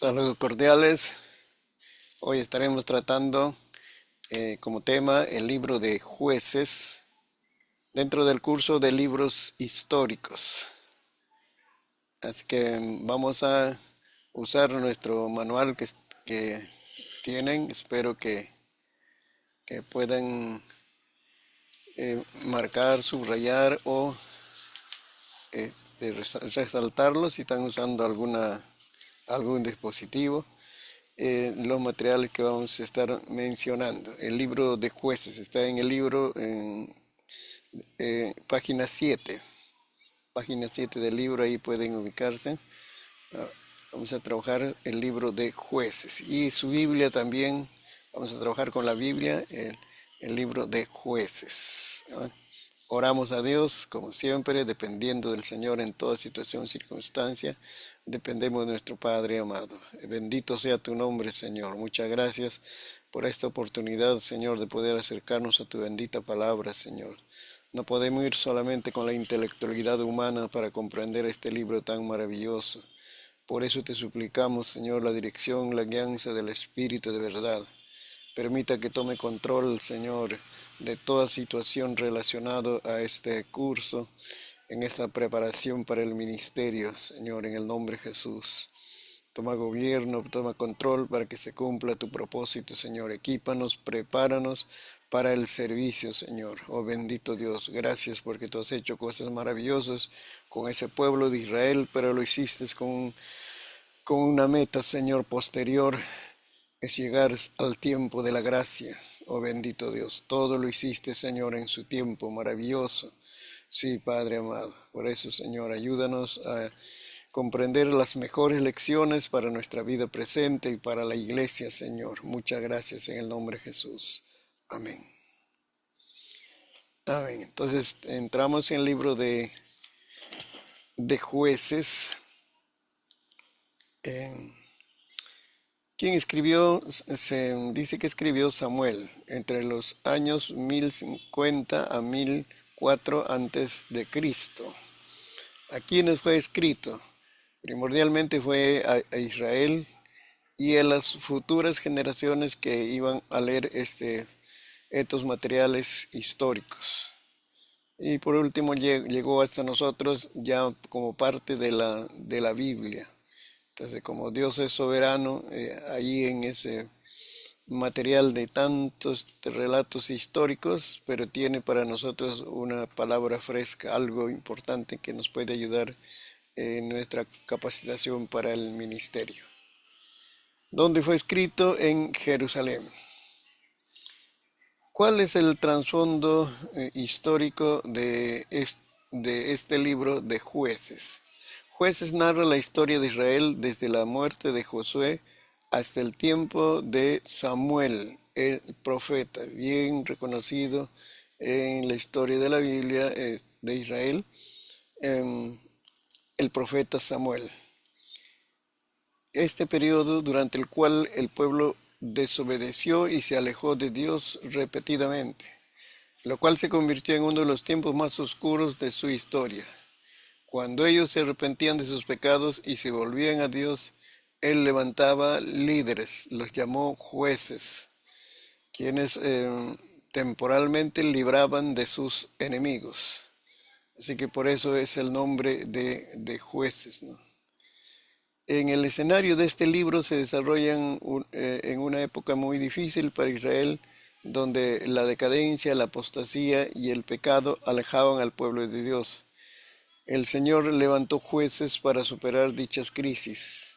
Saludos cordiales. Hoy estaremos tratando como tema el libro de Jueces dentro del curso de libros históricos. Así que vamos a usar nuestro manual que tienen. Espero que puedan marcar, subrayar o resaltarlo si están usando algún dispositivo. Los materiales que vamos a estar mencionando. El libro de Jueces está en el libro, en página 7. Página 7 del libro, ahí pueden ubicarse. Vamos a trabajar el libro de Jueces. Y su Biblia también, vamos a trabajar con la Biblia, el libro de Jueces, ¿no? Oramos a Dios, como siempre, dependiendo del Señor en toda situación, circunstancia. Dependemos de nuestro Padre amado. Bendito sea tu nombre, Señor. Muchas gracias por esta oportunidad, Señor, de poder acercarnos a tu bendita palabra, Señor. No podemos ir solamente con la intelectualidad humana para comprender este libro tan maravilloso. Por eso te suplicamos, Señor, la dirección, la guianza del Espíritu de verdad. Permita que tome control, Señor, de toda situación relacionada a este curso, en esta preparación para el ministerio, Señor, en el nombre de Jesús. Toma gobierno, toma control para que se cumpla tu propósito, Señor. Equípanos, prepáranos para el servicio, Señor. Oh bendito Dios, gracias porque tú has hecho cosas maravillosas con ese pueblo de Israel, pero lo hiciste con una meta, Señor, posterior, es llegar al tiempo de la gracia. Oh bendito Dios, todo lo hiciste, Señor, en su tiempo maravilloso. Sí, Padre amado. Por eso, Señor, ayúdanos a comprender las mejores lecciones para nuestra vida presente y para la iglesia, Señor. Muchas gracias en el nombre de Jesús. Amén. Amén. Entonces entramos en el libro de Jueces. ¿Quién escribió? Se dice que escribió Samuel entre los años 1050 a 1004 antes de Cristo. ¿A quiénes fue escrito? Primordialmente fue a Israel y a las futuras generaciones que iban a leer estos materiales históricos. Y por último llegó hasta nosotros ya como parte de la Biblia. Entonces, como Dios es soberano, ahí en ese material de tantos relatos históricos, pero tiene para nosotros una palabra fresca, algo importante que nos puede ayudar en nuestra capacitación para el ministerio. ¿Dónde fue escrito? En Jerusalén. ¿Cuál es el trasfondo histórico de este libro de Jueces? Jueces narra la historia de Israel desde la muerte de Josué hasta el tiempo de Samuel, el profeta, bien reconocido en la historia de la Biblia de Israel, el profeta Samuel. Este periodo durante el cual el pueblo desobedeció y se alejó de Dios repetidamente, lo cual se convirtió en uno de los tiempos más oscuros de su historia. Cuando ellos se arrepentían de sus pecados y se volvían a Dios, Él levantaba líderes, los llamó jueces, quienes temporalmente libraban de sus enemigos. Así que por eso es el nombre de jueces, ¿no? En el escenario de este libro se desarrollan en una época muy difícil para Israel, donde la decadencia, la apostasía y el pecado alejaban al pueblo de Dios. El Señor levantó jueces para superar dichas crisis.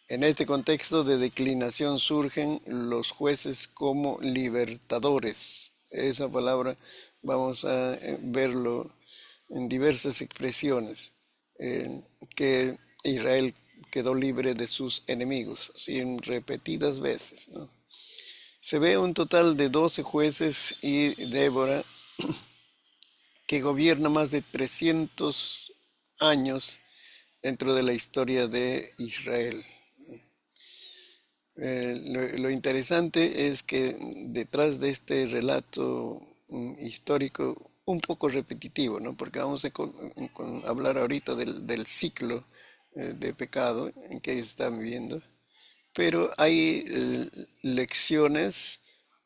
En este contexto de declinación surgen los jueces como libertadores. Esa palabra vamos a verlo en diversas expresiones, que Israel quedó libre de sus enemigos, así en repetidas veces, ¿no? Se ve un total de 12 jueces y Débora, que gobierna más de 300 años dentro de la historia de Israel. Lo interesante es que detrás de este relato histórico, un poco repetitivo, ¿no? Porque vamos a hablar ahorita del ciclo de pecado en que ellos están viviendo. pero hay lecciones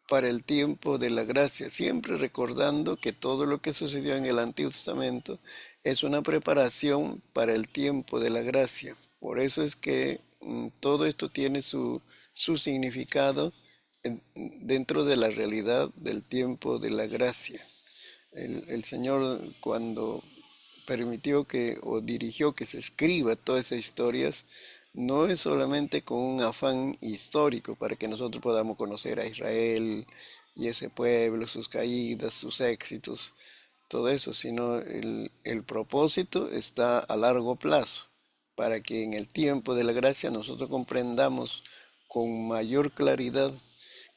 para el tiempo de la gracia, siempre recordando que todo lo que sucedió en el Antiguo Testamento es una preparación para el tiempo de la gracia. Por eso es que todo esto tiene su significado dentro de la realidad del tiempo de la gracia. El Señor cuando permitió que o dirigió que se escriba todas esas historias, no es solamente con un afán histórico para que nosotros podamos conocer a Israel y ese pueblo, sus caídas, sus éxitos, todo eso, sino el propósito está a largo plazo, para que en el tiempo de la gracia nosotros comprendamos con mayor claridad,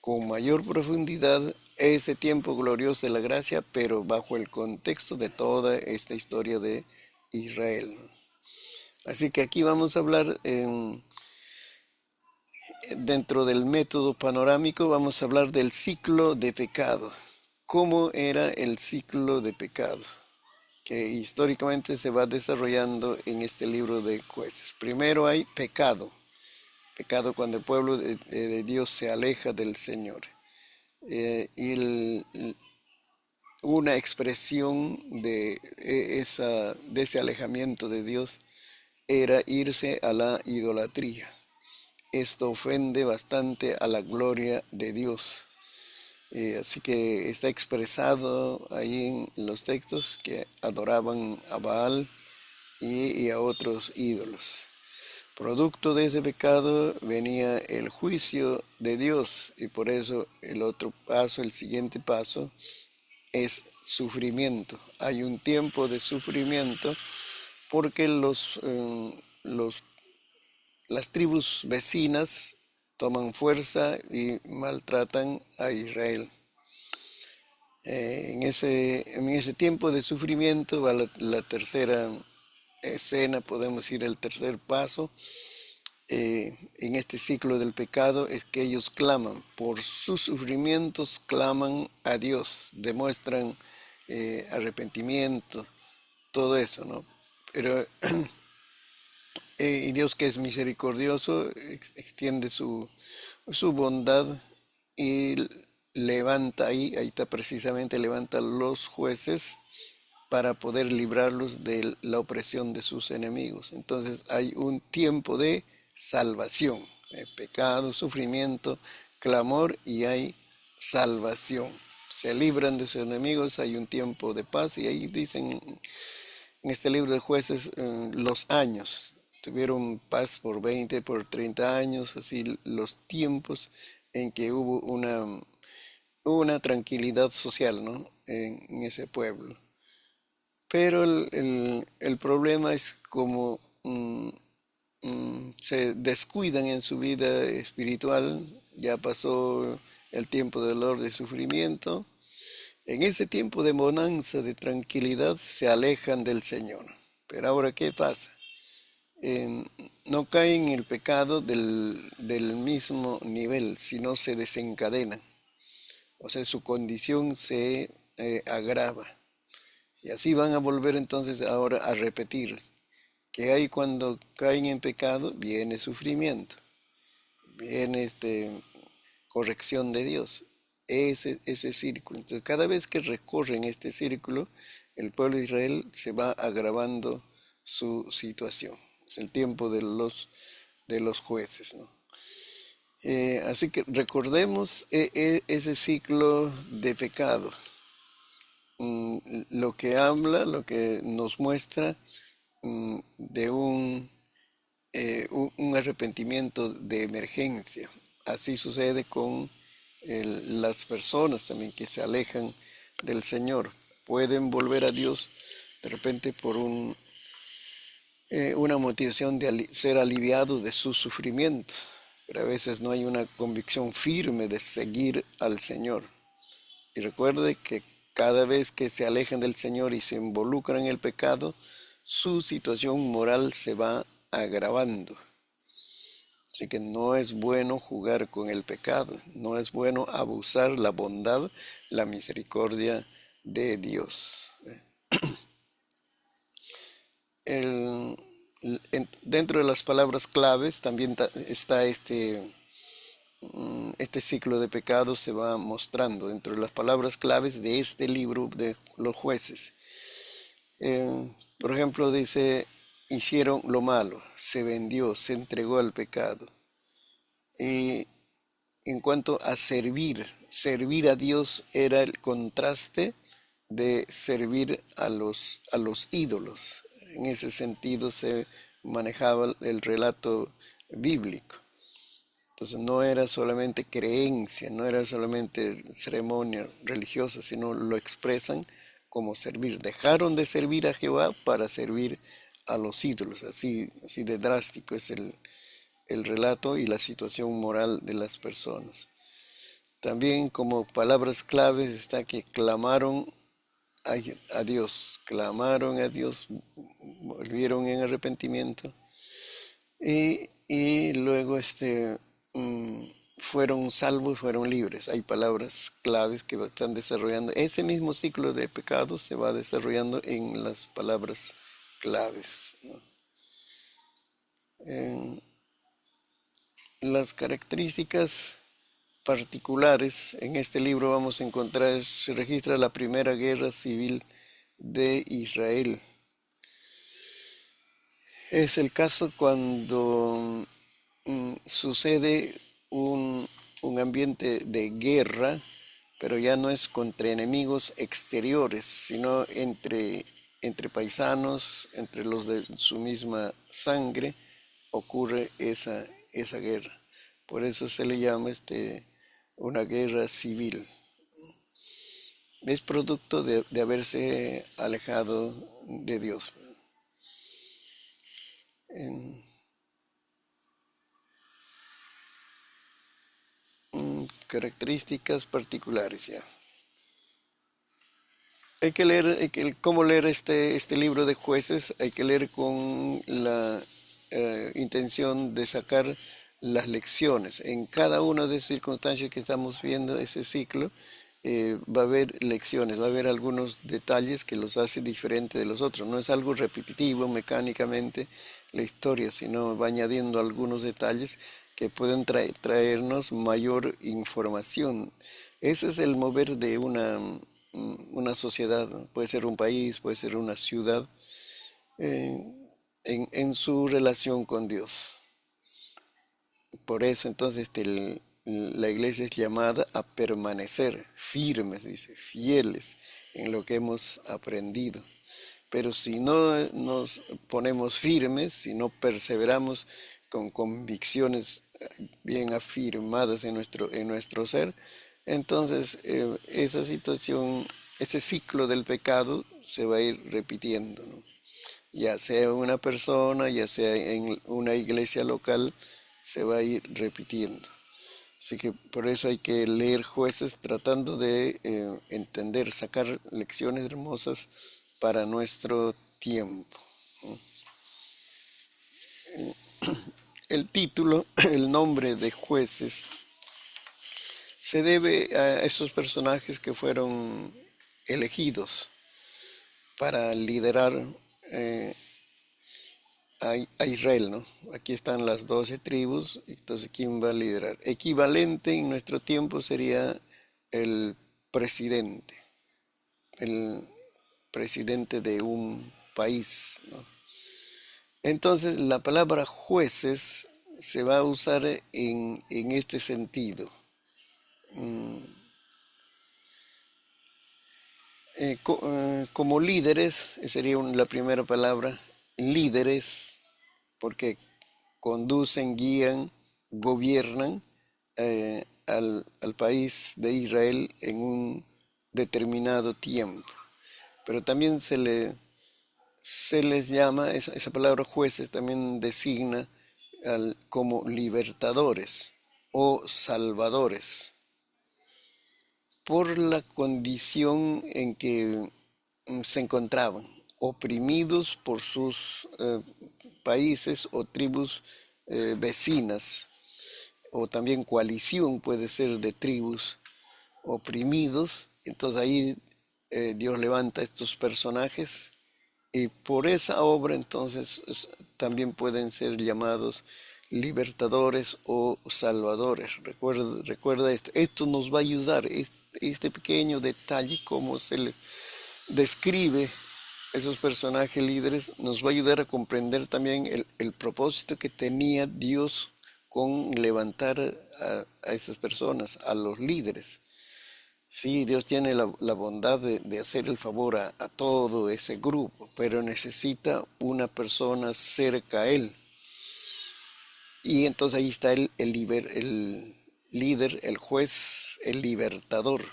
con mayor profundidad ese tiempo glorioso de la gracia, pero bajo el contexto de toda esta historia de Israel. Así que aquí vamos a hablar, dentro del método panorámico, vamos a hablar del ciclo de pecado. ¿Cómo era el ciclo de pecado? Que históricamente se va desarrollando en este libro de Jueces. Primero hay pecado, pecado cuando el pueblo de Dios se aleja del Señor. Y una expresión de ese alejamiento de Dios era irse a la idolatría. Esto ofende bastante a la gloria de Dios. Así que está expresado ahí en los textos que adoraban a Baal y a otros ídolos. Producto de ese pecado venía el juicio de Dios, y por eso el otro paso, el siguiente paso, es sufrimiento. Hay un tiempo de sufrimiento porque las tribus vecinas toman fuerza y maltratan a Israel. En ese tiempo de sufrimiento va la tercera escena, podemos ir al tercer paso, en este ciclo del pecado, es que ellos claman, por sus sufrimientos claman a Dios, demuestran arrepentimiento, todo eso, ¿no? Pero y Dios, que es misericordioso, extiende su bondad y levanta ahí está precisamente, levanta los jueces para poder librarlos de la opresión de sus enemigos. Entonces hay un tiempo de salvación, pecado, sufrimiento, clamor, y hay salvación. Se libran de sus enemigos, hay un tiempo de paz, y ahí dicen en este libro de Jueces los años. Tuvieron paz por 20, por 30 años, así los tiempos en que hubo una tranquilidad social, ¿no? En ese pueblo. Pero el problema es como se descuidan en su vida espiritual, ya pasó el tiempo del dolor, de sufrimiento. En ese tiempo de bonanza, de tranquilidad, se alejan del Señor. Pero ahora, ¿qué pasa? Eh, no caen en el pecado del mismo nivel, sino se desencadenan. O sea, su condición se agrava. Y así van a volver entonces ahora a repetir que hay cuando caen en pecado, viene sufrimiento, viene corrección de Dios, ese círculo. Entonces, cada vez que recorren este círculo, el pueblo de Israel se va agravando su situación. Es el tiempo de los jueces, ¿no? Así que recordemos ese ciclo de pecado, lo que habla, lo que nos muestra de un arrepentimiento de emergencia. Así sucede con las personas también que se alejan del Señor. Pueden volver a Dios de repente por una motivación de ser aliviado de sus sufrimientos, pero a veces no hay una convicción firme de seguir al Señor. Y recuerde que cada vez que se alejan del Señor y se involucran en el pecado, su situación moral se va agravando. Así que no es bueno jugar con el pecado, no es bueno abusar la bondad, la misericordia de Dios. El- Dentro de las palabras claves también está este ciclo de pecados se va mostrando dentro de las palabras claves de este libro de los jueces. Por ejemplo, dice, hicieron lo malo, se vendió, se entregó al pecado. Y en cuanto a servir, servir a Dios era el contraste de servir a los ídolos. En ese sentido se manejaba el relato bíblico. Entonces no era solamente creencia, no era solamente ceremonia religiosa, sino lo expresan como servir. Dejaron de servir a Jehová para servir a los ídolos. Así de drástico es el relato y la situación moral de las personas. También como palabras claves está que a Dios, clamaron a Dios, volvieron en arrepentimiento y luego mm, fueron salvos, fueron libres. Hay palabras claves que están desarrollando. Ese mismo ciclo de pecados se va desarrollando en las palabras claves, ¿no? Las características particulares en este libro vamos a encontrar, se registra la primera guerra civil de Israel. Es el caso cuando sucede un, un ambiente de guerra, pero ya no es contra enemigos exteriores, sino entre paisanos, entre los de su misma sangre, ocurre esa guerra. Por eso se le llama una guerra civil. Es producto de haberse alejado de Dios. En características particulares ya. ¿Cómo leer este libro de jueces? Hay que leer con la intención de sacar las lecciones. En cada una de las circunstancias que estamos viendo, ese ciclo, va a haber lecciones, va a haber algunos detalles que los hace diferentes de los otros. No es algo repetitivo mecánicamente la historia, sino va añadiendo algunos detalles que pueden traernos mayor información. Ese es el mover de una sociedad, ¿no? Puede ser un país, puede ser una ciudad, eh, en su relación con Dios. Por eso entonces la iglesia es llamada a permanecer firmes, dice, fieles en lo que hemos aprendido. Pero si no nos ponemos firmes, si no perseveramos con convicciones bien afirmadas en nuestro ser, entonces esa situación, ese ciclo del pecado se va a ir repitiendo, ¿no? Ya sea una persona, ya sea en una iglesia local, se va a ir repitiendo. Así que por eso hay que leer Jueces tratando de entender, sacar lecciones hermosas para nuestro tiempo. El título, el nombre de Jueces, se debe a esos personajes que fueron elegidos para liderar eh, a Israel, ¿no? Aquí están las 12 tribus, entonces ¿quién va a liderar? Equivalente en nuestro tiempo sería el presidente, el presidente de un país, ¿no? Entonces la palabra jueces se va a usar en este sentido. Como líderes, sería la primera palabra, líderes, porque conducen, guían, gobiernan al país de Israel en un determinado tiempo. Pero también se les llama, esa palabra jueces también designa como libertadores o salvadores, por la condición en que se encontraban, oprimidos por sus países o tribus vecinas, o también coalición puede ser de tribus oprimidos. Entonces ahí Dios levanta estos personajes Y por esa obra entonces también pueden ser llamados libertadores o salvadores. Recuerda esto. Esto nos va a ayudar, este pequeño detalle, cómo se le describe esos personajes líderes, nos va a ayudar a comprender también el propósito que tenía Dios con levantar a esas personas, a los líderes. Sí, Dios tiene la bondad de hacer el favor a todo ese grupo, pero necesita una persona cerca a Él. Y entonces ahí está el líder, el juez, el libertador,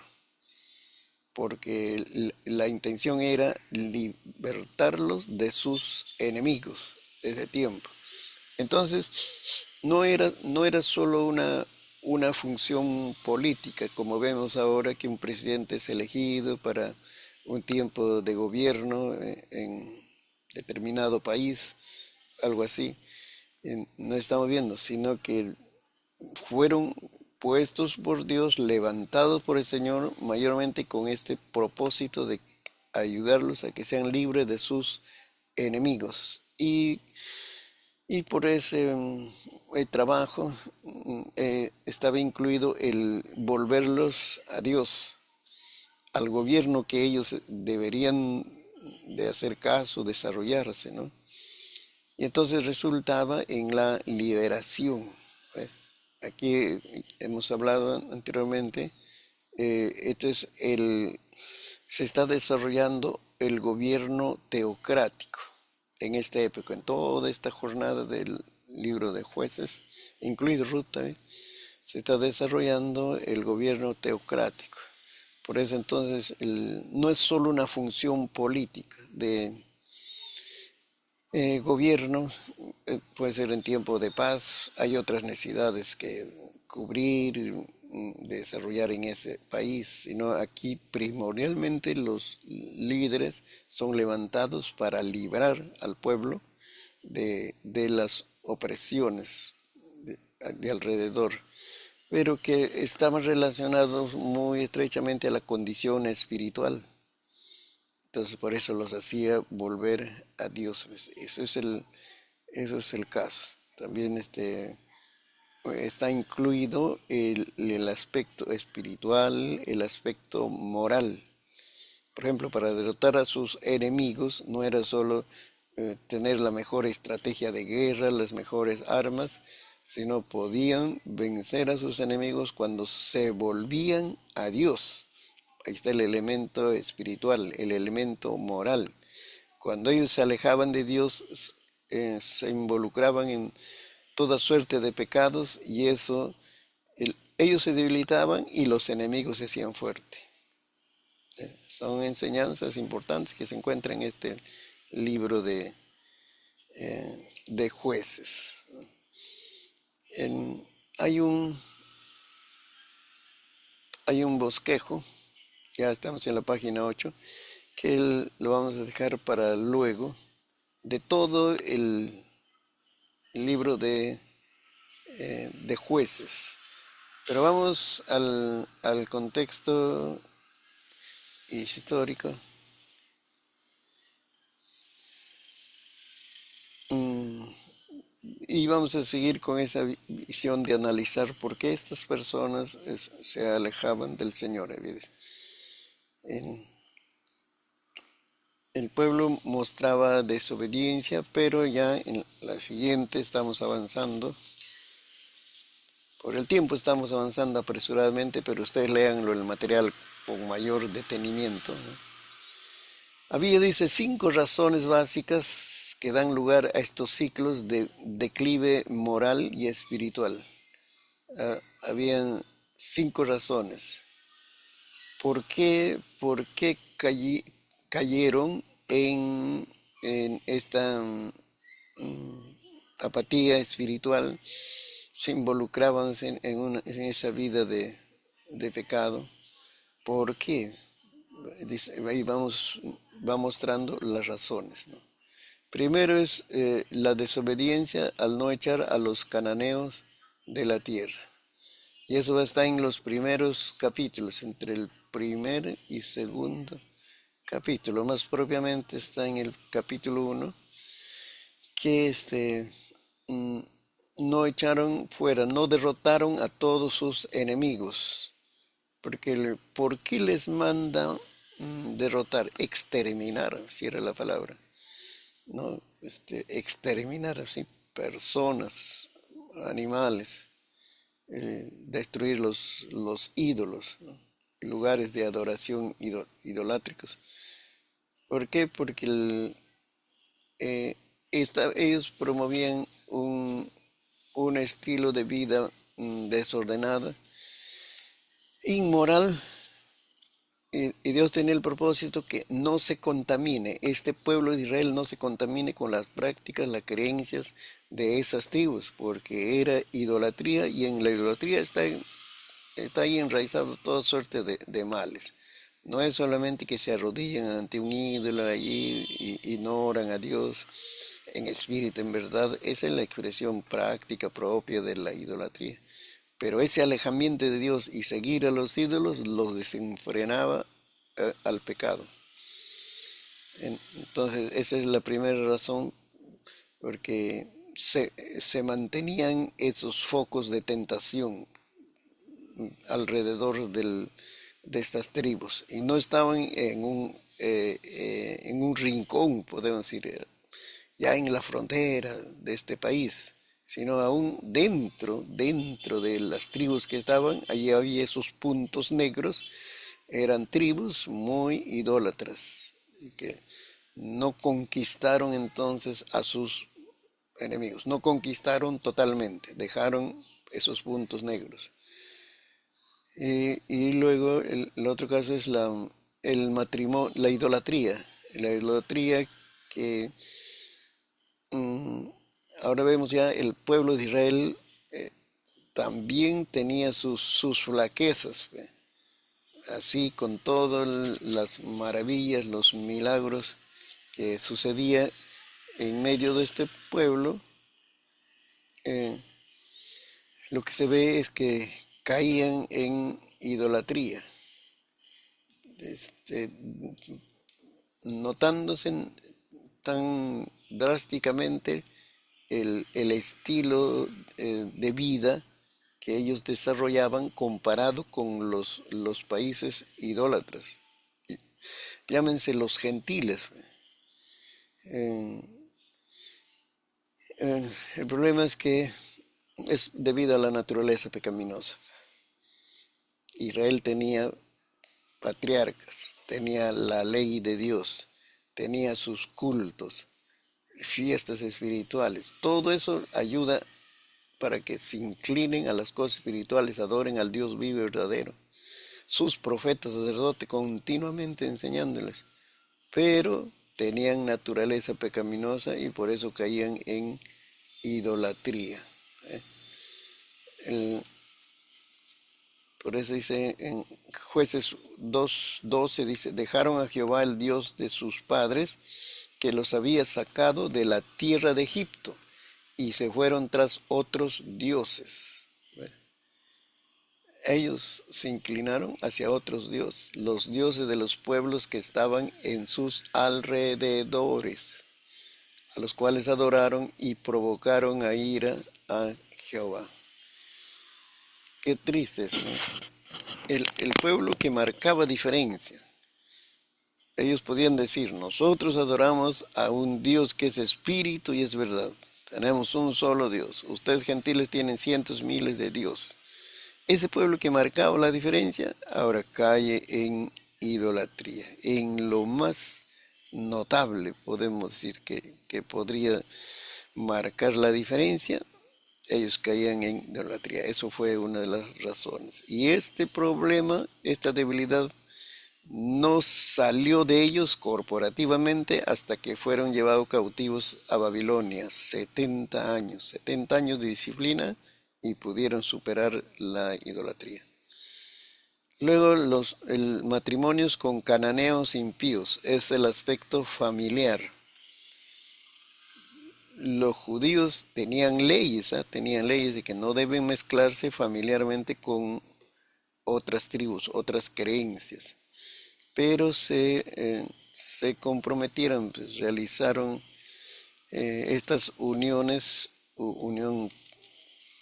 porque la intención era libertarlos de sus enemigos de ese tiempo. Entonces, no era solo una función política, como vemos ahora que un presidente es elegido para un tiempo de gobierno en determinado país, algo así. No estamos viendo, sino que fueron puestos por Dios, levantados por el Señor, mayormente con este propósito de ayudarlos a que sean libres de sus enemigos. Y por ese trabajo estaba incluido el volverlos a Dios, al gobierno que ellos deberían de hacer caso, desarrollarse, ¿no? Y entonces resultaba en la liberación. ¿Ves? Aquí hemos hablado anteriormente, se está desarrollando el gobierno teocrático en esta época, en toda esta jornada del libro de jueces, incluido Ruth también, se está desarrollando el gobierno teocrático. Por eso entonces no es solo una función política de gobierno, puede ser en tiempo de paz, hay otras necesidades que cubrir, desarrollar en ese país, sino aquí primordialmente los líderes son levantados para librar al pueblo de las opresiones de alrededor, pero que estaban relacionados muy estrechamente a la condición espiritual. Entonces por eso los hacía volver a Dios. Eso es el caso. También está incluido el aspecto espiritual, el aspecto moral. Por ejemplo, para derrotar a sus enemigos no era solo tener la mejor estrategia de guerra, las mejores armas, sino podían vencer a sus enemigos cuando se volvían a Dios. Ahí está el elemento espiritual, el elemento moral. Cuando ellos se alejaban de Dios, se involucraban en toda suerte de pecados y eso, ellos se debilitaban y los enemigos se hacían fuertes. Son enseñanzas importantes que se encuentran en este libro de jueces. En- hay un, hay un bosquejo, ya estamos en la página 8, que lo vamos a dejar para luego, de todo el libro de jueces. Pero vamos al contexto histórico. Mm, Y vamos a seguir con esa visión de analizar por qué estas personas se alejaban del Señor. El pueblo mostraba desobediencia, pero ya en la siguiente estamos avanzando. Por el tiempo estamos avanzando apresuradamente, pero ustedes léanlo en el material con mayor detenimiento, ¿no? Había, dice, 5 razones básicas que dan lugar a estos ciclos de declive moral y espiritual. Habían 5 razones. ¿Por qué cayeron en esta apatía espiritual? Se involucraban en esa vida de pecado. ¿Por qué? Ahí va mostrando las razones, ¿no? Primero es la desobediencia al no echar a los cananeos de la tierra. Y eso está en los primeros capítulos, entre el primer y segundo capítulo, más propiamente está en el capítulo 1, que mm, no echaron fuera, no derrotaron a todos sus enemigos. Porque ¿por qué les manda derrotar? Exterminar, si era la palabra. ¿No? Exterminar así personas, animales, destruir los ídolos, ¿no? Lugares de adoración idolátricos. ¿Por qué? Porque eh, ellos promovían un estilo de vida desordenada, inmoral, y Dios tenía el propósito que no se contamine, este pueblo de Israel no se contamine con las prácticas, las creencias de esas tribus, porque era idolatría y en la idolatría está ahí enraizado toda suerte de males. No es solamente que se arrodillan ante un ídolo allí y no oran a Dios en espíritu, en verdad, esa es la expresión práctica propia de la idolatría. Pero ese alejamiento de Dios y seguir a los ídolos los desenfrenaba al pecado. Entonces, esa es la primera razón, porque se mantenían esos focos de tentación alrededor de estas tribus y no estaban en un rincón, podemos decir, ya en la frontera de este país, sino aún dentro de las tribus que estaban, allí había esos puntos negros, eran tribus muy idólatras, y que no conquistaron entonces a sus enemigos, no conquistaron totalmente, dejaron esos puntos negros. Y luego el otro caso es el matrimonio, la idolatría que mm, ahora vemos ya el pueblo de Israel también tenía sus flaquezas, ¿ve? Así con todas las maravillas, los milagros que sucedía en medio de este pueblo, eh, lo que se ve es que caían en idolatría, este, notándose tan drásticamente el estilo de vida que ellos desarrollaban comparado con los países idólatras. Llámense los gentiles. Eh, el problema es que es debido a la naturaleza pecaminosa. Israel tenía patriarcas, tenía la ley de Dios, tenía sus cultos, fiestas espirituales. Todo eso ayuda para que se inclinen a las cosas espirituales, adoren al Dios vivo y verdadero. Sus profetas, sacerdotes, continuamente enseñándoles, pero tenían naturaleza pecaminosa y por eso caían en idolatría. Por eso dice en Jueces 2:12, dice, dejaron a Jehová el Dios de sus padres, que los había sacado de la tierra de Egipto, y se fueron tras otros dioses. Ellos se inclinaron hacia otros dioses, los dioses de los pueblos que estaban en sus alrededores, a los cuales adoraron y provocaron a ira a Jehová. Qué triste es, ¿no? El pueblo que marcaba diferencia. Ellos podían decir, nosotros adoramos a un Dios que es espíritu y es verdad. Tenemos un solo Dios. Ustedes gentiles tienen cientos, miles de dioses. Ese pueblo que marcaba la diferencia ahora cae en idolatría. En lo más notable, podemos decir, que podría marcar la diferencia, ellos caían en idolatría. Eso fue una de las razones. Y este problema, esta debilidad, no salió de ellos corporativamente hasta que fueron llevados cautivos a Babilonia. 70 años de disciplina y pudieron superar la idolatría. Luego el matrimonios con cananeos impíos es el aspecto familiar. Los judíos tenían leyes, tenían leyes de que no deben mezclarse familiarmente con otras tribus, otras creencias. pero se comprometieron, pues, realizaron estas uniones, unión,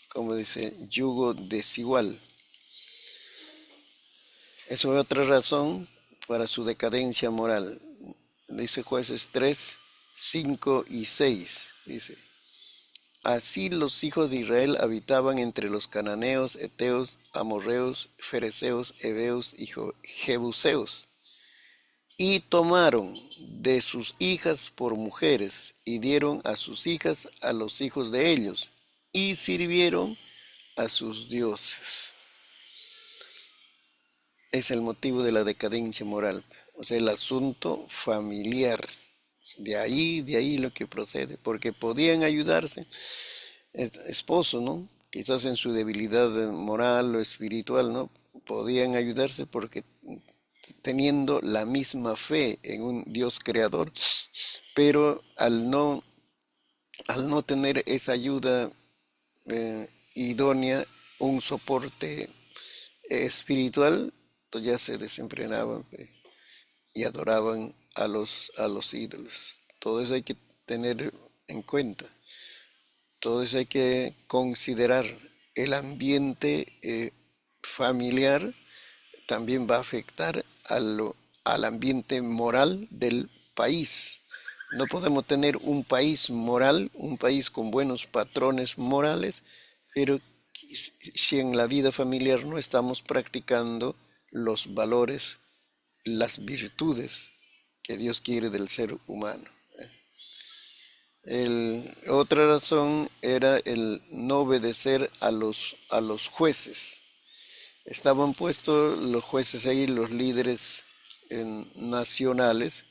como dice, yugo desigual. Eso es otra razón para su decadencia moral. Dice Jueces 3, 5 y 6. Dice, así los hijos de Israel habitaban entre los cananeos, heteos, amorreos, fereceos, heveos y jebuseos, y tomaron de sus hijas por mujeres, y dieron a sus hijas a los hijos de ellos, y sirvieron a sus dioses. Es el motivo de la decadencia moral, o sea, el asunto familiar. De ahí lo que procede, porque podían ayudarse, esposo, ¿no? Quizás en su debilidad moral o espiritual, ¿no? Podían ayudarse porque teniendo la misma fe en un Dios creador, pero al no tener esa ayuda idónea, un soporte espiritual, entonces ya se desenfrenaban y adoraban a los ídolos. Todo eso hay que tener en cuenta. Todo eso hay que considerar. El ambiente familiar también va a afectar al ambiente moral del país. No podemos tener un país moral, un país con buenos patrones morales, pero si en la vida familiar no estamos practicando los valores, las virtudes que Dios quiere del ser humano. Otra razón era el no obedecer a los jueces. Estaban puestos los jueces ahí, los líderes nacionales,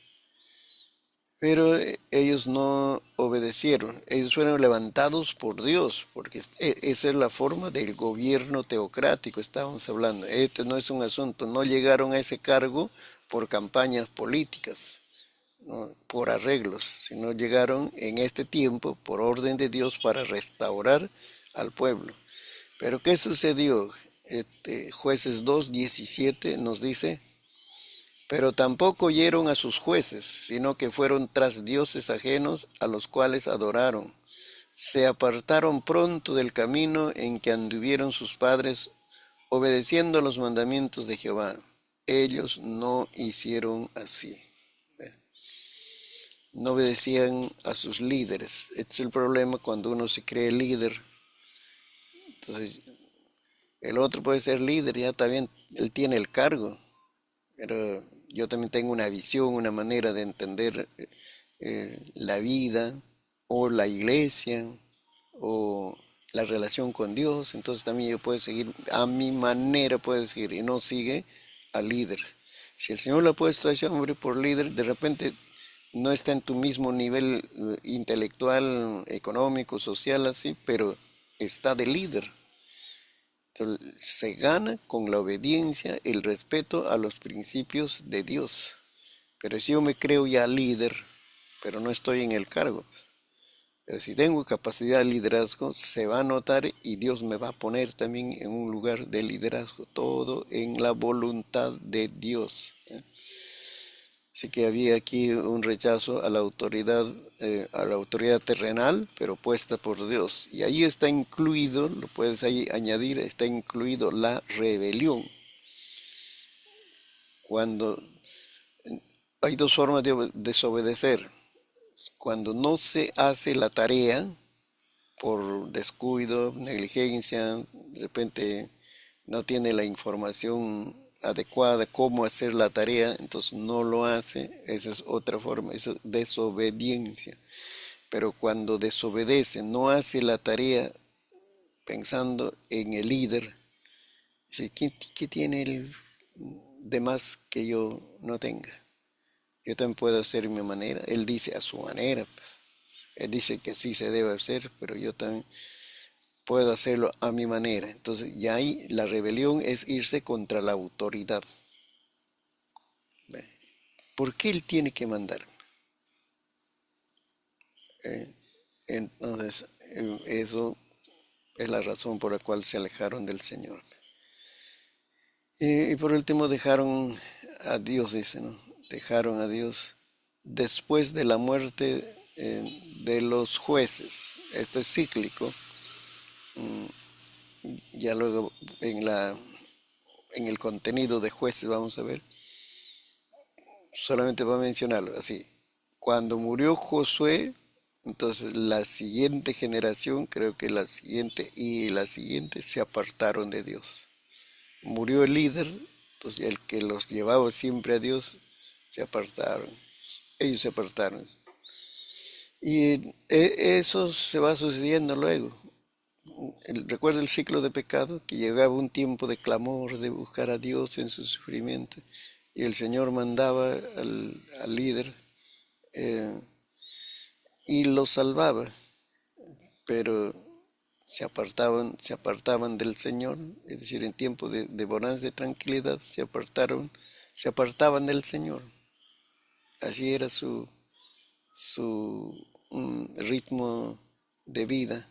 pero ellos no obedecieron. Ellos fueron levantados por Dios, porque esa es la forma del gobierno teocrático, estábamos hablando. Este no es un asunto, no llegaron a ese cargo por campañas políticas, ¿no? Por arreglos, sino llegaron en este tiempo por orden de Dios para restaurar al pueblo. Pero ¿qué sucedió? Jueces 2:17 nos dice, pero tampoco oyeron a sus jueces, sino que fueron tras dioses ajenos a los cuales adoraron. Se apartaron pronto del camino en que anduvieron sus padres, obedeciendo los mandamientos de Jehová. Ellos no hicieron así. No obedecían a sus líderes. Este es el problema cuando uno se cree líder. Entonces, el otro puede ser líder, ya también él tiene el cargo, pero yo también tengo una visión, una manera de entender la vida o la iglesia o la relación con Dios, entonces también yo puedo seguir, a mi manera puedo seguir y no sigue al líder. Si el Señor lo ha puesto a ese hombre por líder, de repente no está en tu mismo nivel intelectual, económico, social, así, pero está de líder. Entonces, se gana con la obediencia, el respeto a los principios de Dios. Pero si yo me creo ya líder, pero no estoy en el cargo, pero si tengo capacidad de liderazgo, se va a notar y Dios me va a poner también en un lugar de liderazgo, todo en la voluntad de Dios. Así que había aquí un rechazo a la autoridad terrenal, pero puesta por Dios. Y ahí está incluido, lo puedes ahí añadir, está incluido la rebelión. Cuando hay dos formas de desobedecer. Cuando no se hace la tarea por descuido, negligencia, de repente no tiene la información adecuada, cómo hacer la tarea, entonces no lo hace, esa es otra forma, eso es desobediencia. Pero cuando desobedece, no hace la tarea pensando en el líder, dice, ¿qué tiene el de más que yo no tenga? Yo también puedo hacer mi manera, él dice a su manera, pues. Él dice que así se debe hacer, pero yo también puedo hacerlo a mi manera. Entonces, ya ahí la rebelión es irse contra la autoridad. ¿Por qué él tiene que mandar? Entonces, eso es la razón por la cual se alejaron del Señor. Y por último dejaron a Dios, dice, ¿no? Dejaron a Dios después de la muerte de los jueces. Esto es cíclico. Ya luego en el contenido de jueces vamos a ver. Solamente para mencionarlo así. Cuando murió Josué, entonces la siguiente generación, creo que la siguiente y la siguiente se apartaron de Dios. Murió el líder, entonces el que los llevaba siempre a Dios, se apartaron. Ellos se apartaron. Y eso se va sucediendo luego. Recuerda el ciclo de pecado, que llegaba un tiempo de clamor, de buscar a Dios en su sufrimiento, y el Señor mandaba al líder eh, y lo salvaba, pero se apartaban del Señor, es decir, en tiempo de bonanza, de tranquilidad, se apartaban del Señor. Así era su ritmo de vida,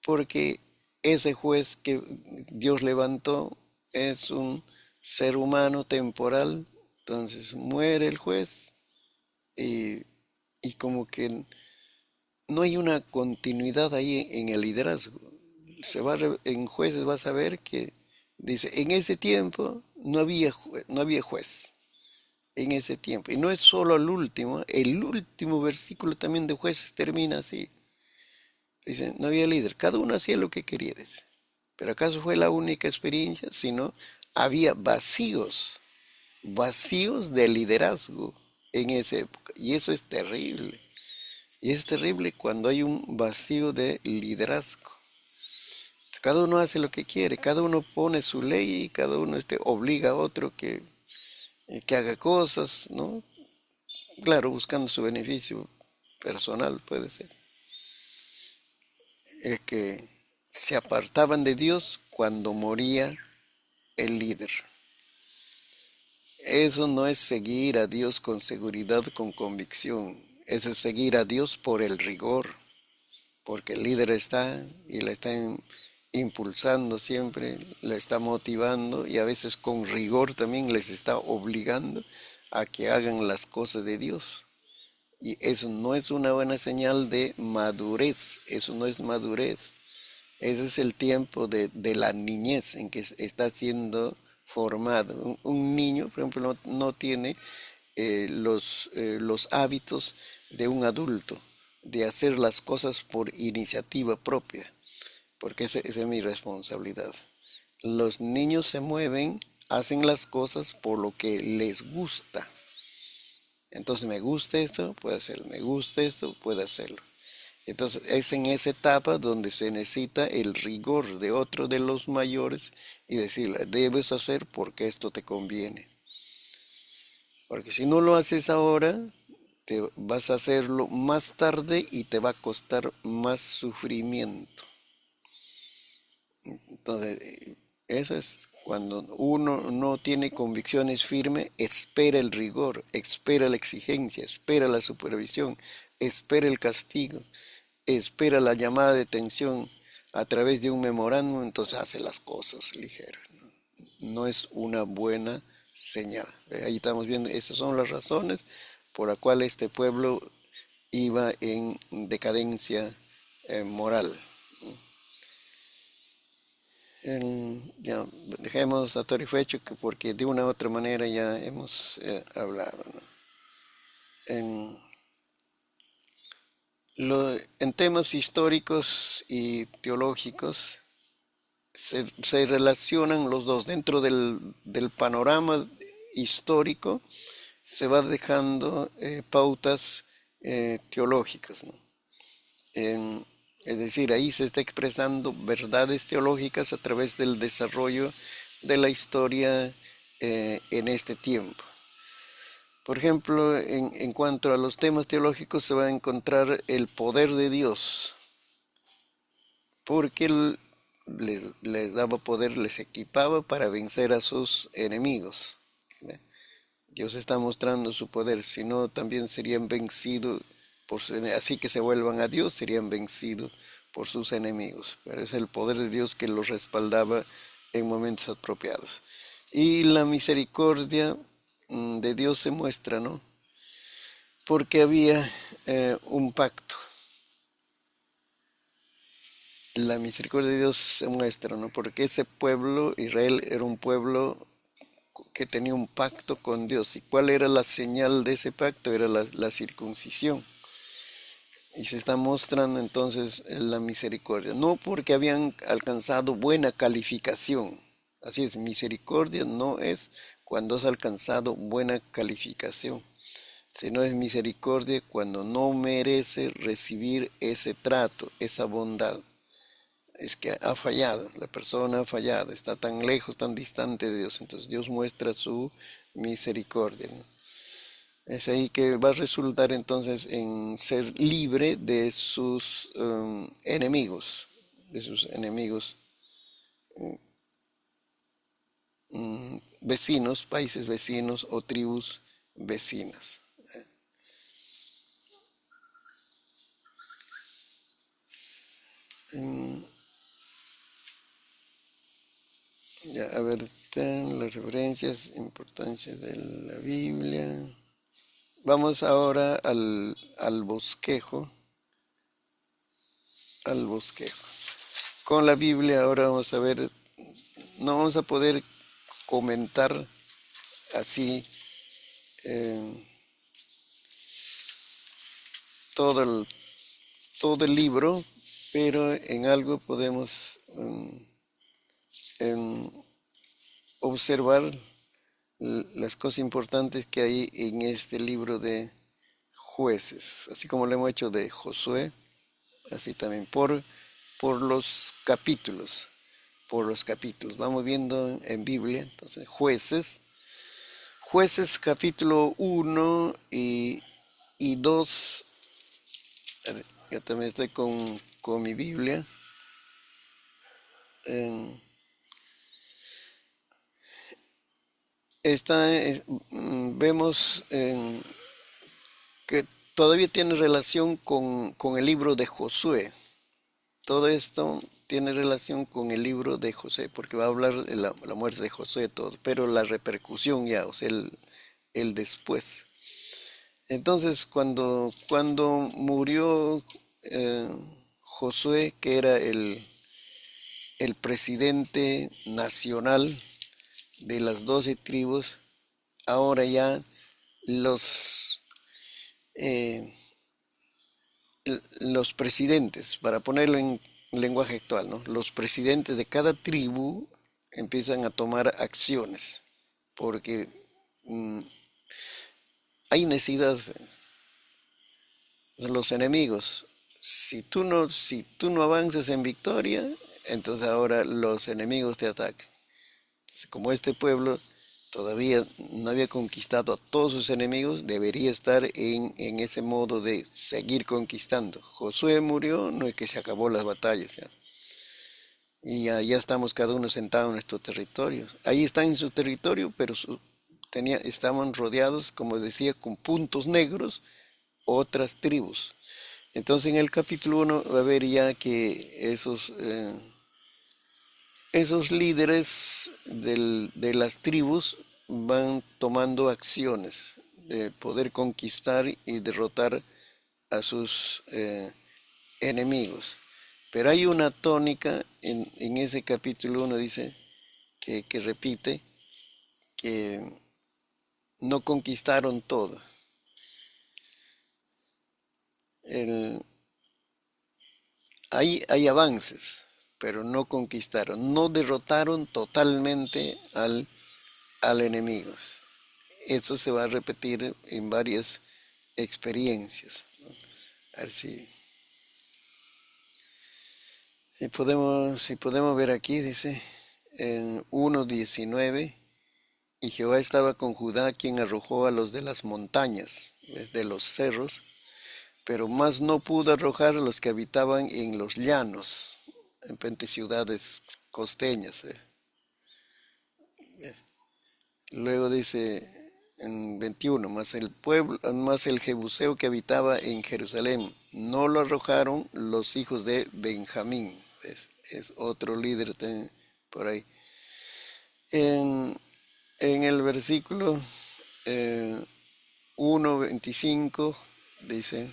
porque ese juez que Dios levantó es un ser humano temporal, entonces muere el juez y, y como que no hay una continuidad ahí en el liderazgo. En jueces vas a ver que dice, en ese tiempo no había juez, en ese tiempo. Y no es solo el último versículo también de jueces termina así. Dice, no había líder, cada uno hacía lo que quería, dice. Pero ¿acaso fue la única experiencia? Sino había vacíos de liderazgo en esa época. Y eso es terrible. Y es terrible cuando hay un vacío de liderazgo. Cada uno hace lo que quiere, cada uno pone su ley y cada uno obliga a otro que haga cosas, ¿no? Claro, buscando su beneficio personal, puede ser. Es que se apartaban de Dios cuando moría el líder. Eso no es seguir a Dios con seguridad, con convicción. Eso es seguir a Dios por el rigor, porque el líder está y la está impulsando siempre, la está motivando y a veces con rigor también les está obligando a que hagan las cosas de Dios. Y eso no es una buena señal de madurez, eso no es madurez. Ese es el tiempo de la niñez en que está siendo formado. Un niño, por ejemplo, no tiene los hábitos de un adulto, de hacer las cosas por iniciativa propia, porque esa es mi responsabilidad. Los niños se mueven, hacen las cosas por lo que les gusta. Entonces, me gusta esto, puede hacerlo, me gusta esto, puede hacerlo. Entonces es en esa etapa donde se necesita el rigor de otro de los mayores y decirle, debes hacer porque esto te conviene. Porque si no lo haces ahora, te vas a hacerlo más tarde y te va a costar más sufrimiento. Entonces, eso es cuando uno no tiene convicciones firmes, espera el rigor, espera la exigencia, espera la supervisión, espera el castigo, espera la llamada de atención a través de un memorándum, entonces hace las cosas ligeras. No es una buena señal. Ahí estamos viendo, esas son las razones por las cuales este pueblo iba en decadencia moral. Ya, dejemos a Torifecho porque de una u otra manera ya hemos hablado, ¿no? En, en temas históricos y teológicos se relacionan los dos. Dentro del panorama histórico se va dejando pautas teológicas, ¿no? Es decir, ahí se está expresando verdades teológicas a través del desarrollo de la historia en este tiempo. Por ejemplo, en cuanto a los temas teológicos se va a encontrar el poder de Dios, porque Él les daba poder, les equipaba para vencer a sus enemigos. Dios está mostrando su poder, si no también serían vencidos, así que se vuelvan a Dios, serían vencidos por sus enemigos. Pero es el poder de Dios que los respaldaba en momentos apropiados. Y la misericordia de Dios se muestra, ¿no? Porque había un pacto. La misericordia de Dios se muestra, ¿no? Porque ese pueblo, Israel, era un pueblo que tenía un pacto con Dios. ¿Y cuál era la señal de ese pacto? Era la circuncisión. Y se está mostrando entonces la misericordia. No porque habían alcanzado buena calificación. Así es, misericordia no es cuando has alcanzado buena calificación, sino es misericordia cuando no merece recibir ese trato, esa bondad. Es que ha fallado, la persona ha fallado, está tan lejos, tan distante de Dios. Entonces Dios muestra su misericordia, ¿no? Es ahí que va a resultar entonces en ser libre de sus enemigos, de sus enemigos vecinos, países vecinos o tribus vecinas. Ya, a ver, las referencias, importancia de la Biblia. Vamos ahora al bosquejo, al bosquejo. Con la Biblia ahora vamos a ver, no vamos a poder comentar así eh, todo todo el libro, pero en algo podemos em, observar las cosas importantes que hay en este libro de Jueces, así como lo hemos hecho de Josué, así también por los capítulos, por los capítulos. Vamos viendo en Biblia, entonces Jueces capítulo 1 y 2. A ver, yo también estoy con mi Biblia. En- vemos que todavía tiene relación con el libro de Josué. Todo esto tiene relación con el libro de José, porque va a hablar de la muerte de Josué, todo, pero la repercusión ya, o sea, el después. Entonces, cuando murió eh, Josué, que era el presidente nacional de las 12 tribus, ahora ya los, eh, los presidentes, para ponerlo en lenguaje actual, ¿no? Los presidentes de cada tribu empiezan a tomar acciones, porque mm, hay necesidad de los enemigos. Si tú no avanzas en victoria, entonces ahora los enemigos te atacan. Como este pueblo todavía no había conquistado a todos sus enemigos, debería estar en ese modo de seguir conquistando. Josué murió, no es que se acabó las batallas, ¿ya? Y ya estamos cada uno sentado en nuestro territorio. Ahí están en su territorio, pero estaban rodeados, como decía, con puntos negros, otras tribus. Entonces en el capítulo 1 va a ver ya que esos líderes de las tribus van tomando acciones de poder conquistar y derrotar a sus enemigos. Pero hay una tónica en ese capítulo 1, dice, que repite, que no conquistaron todo. El- hay avances, pero no conquistaron, no derrotaron totalmente al enemigo. Eso se va a repetir en varias experiencias, ¿no? A ver si podemos ver aquí, dice en 1:19, y Jehová estaba con Judá, quien arrojó a los de las montañas, desde los cerros, pero más no pudo arrojar a los que habitaban en los llanos, en 20 ciudades costeñas. Luego dice en 21, más el jebuseo que habitaba en Jerusalén, no lo arrojaron los hijos de Benjamín. Es otro líder por ahí. En, en el versículo eh, 1:25 dice,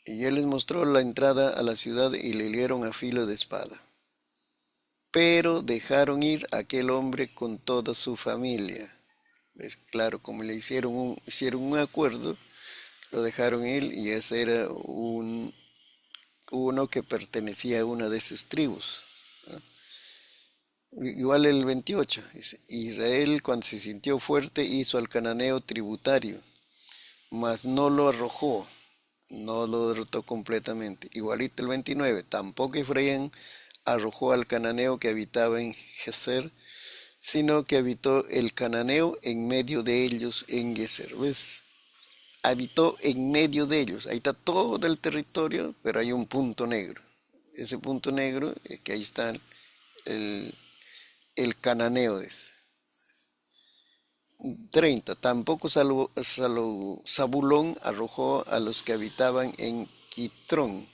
y él les mostró la entrada a la ciudad y le hirieron a filo de espada. Pero dejaron ir a aquel hombre con toda su familia. ¿Ves? Claro, como le hicieron un acuerdo, lo dejaron ir y ese era uno que pertenecía a una de sus tribus. Igual el 28, dice, Israel cuando se sintió fuerte hizo al cananeo tributario, mas no lo arrojó, no lo derrotó completamente. Igualito el 29, tampoco Efraín arrojó al cananeo que habitaba en Geser, sino que habitó el cananeo en medio de ellos en Geser. ¿Ves? Habitó en medio de ellos. Ahí está todo el territorio, pero hay un punto negro. Ese punto negro es que ahí está el, el cananeo. 30. Tampoco Zabulón arrojó a los que habitaban en Quitrón,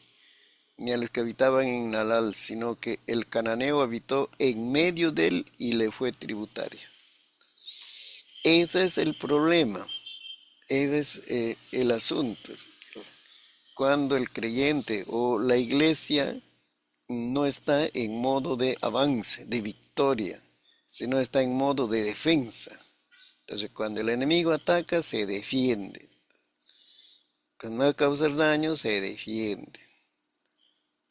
ni a los que habitaban en Nalal, sino que el cananeo habitó en medio de él y le fue tributario. Ese es el problema, ese es el asunto. Cuando el creyente o la iglesia no está en modo de avance, de victoria, sino está en modo de defensa. Entonces, cuando el enemigo ataca, se defiende. Cuando va a causar daño, se defiende.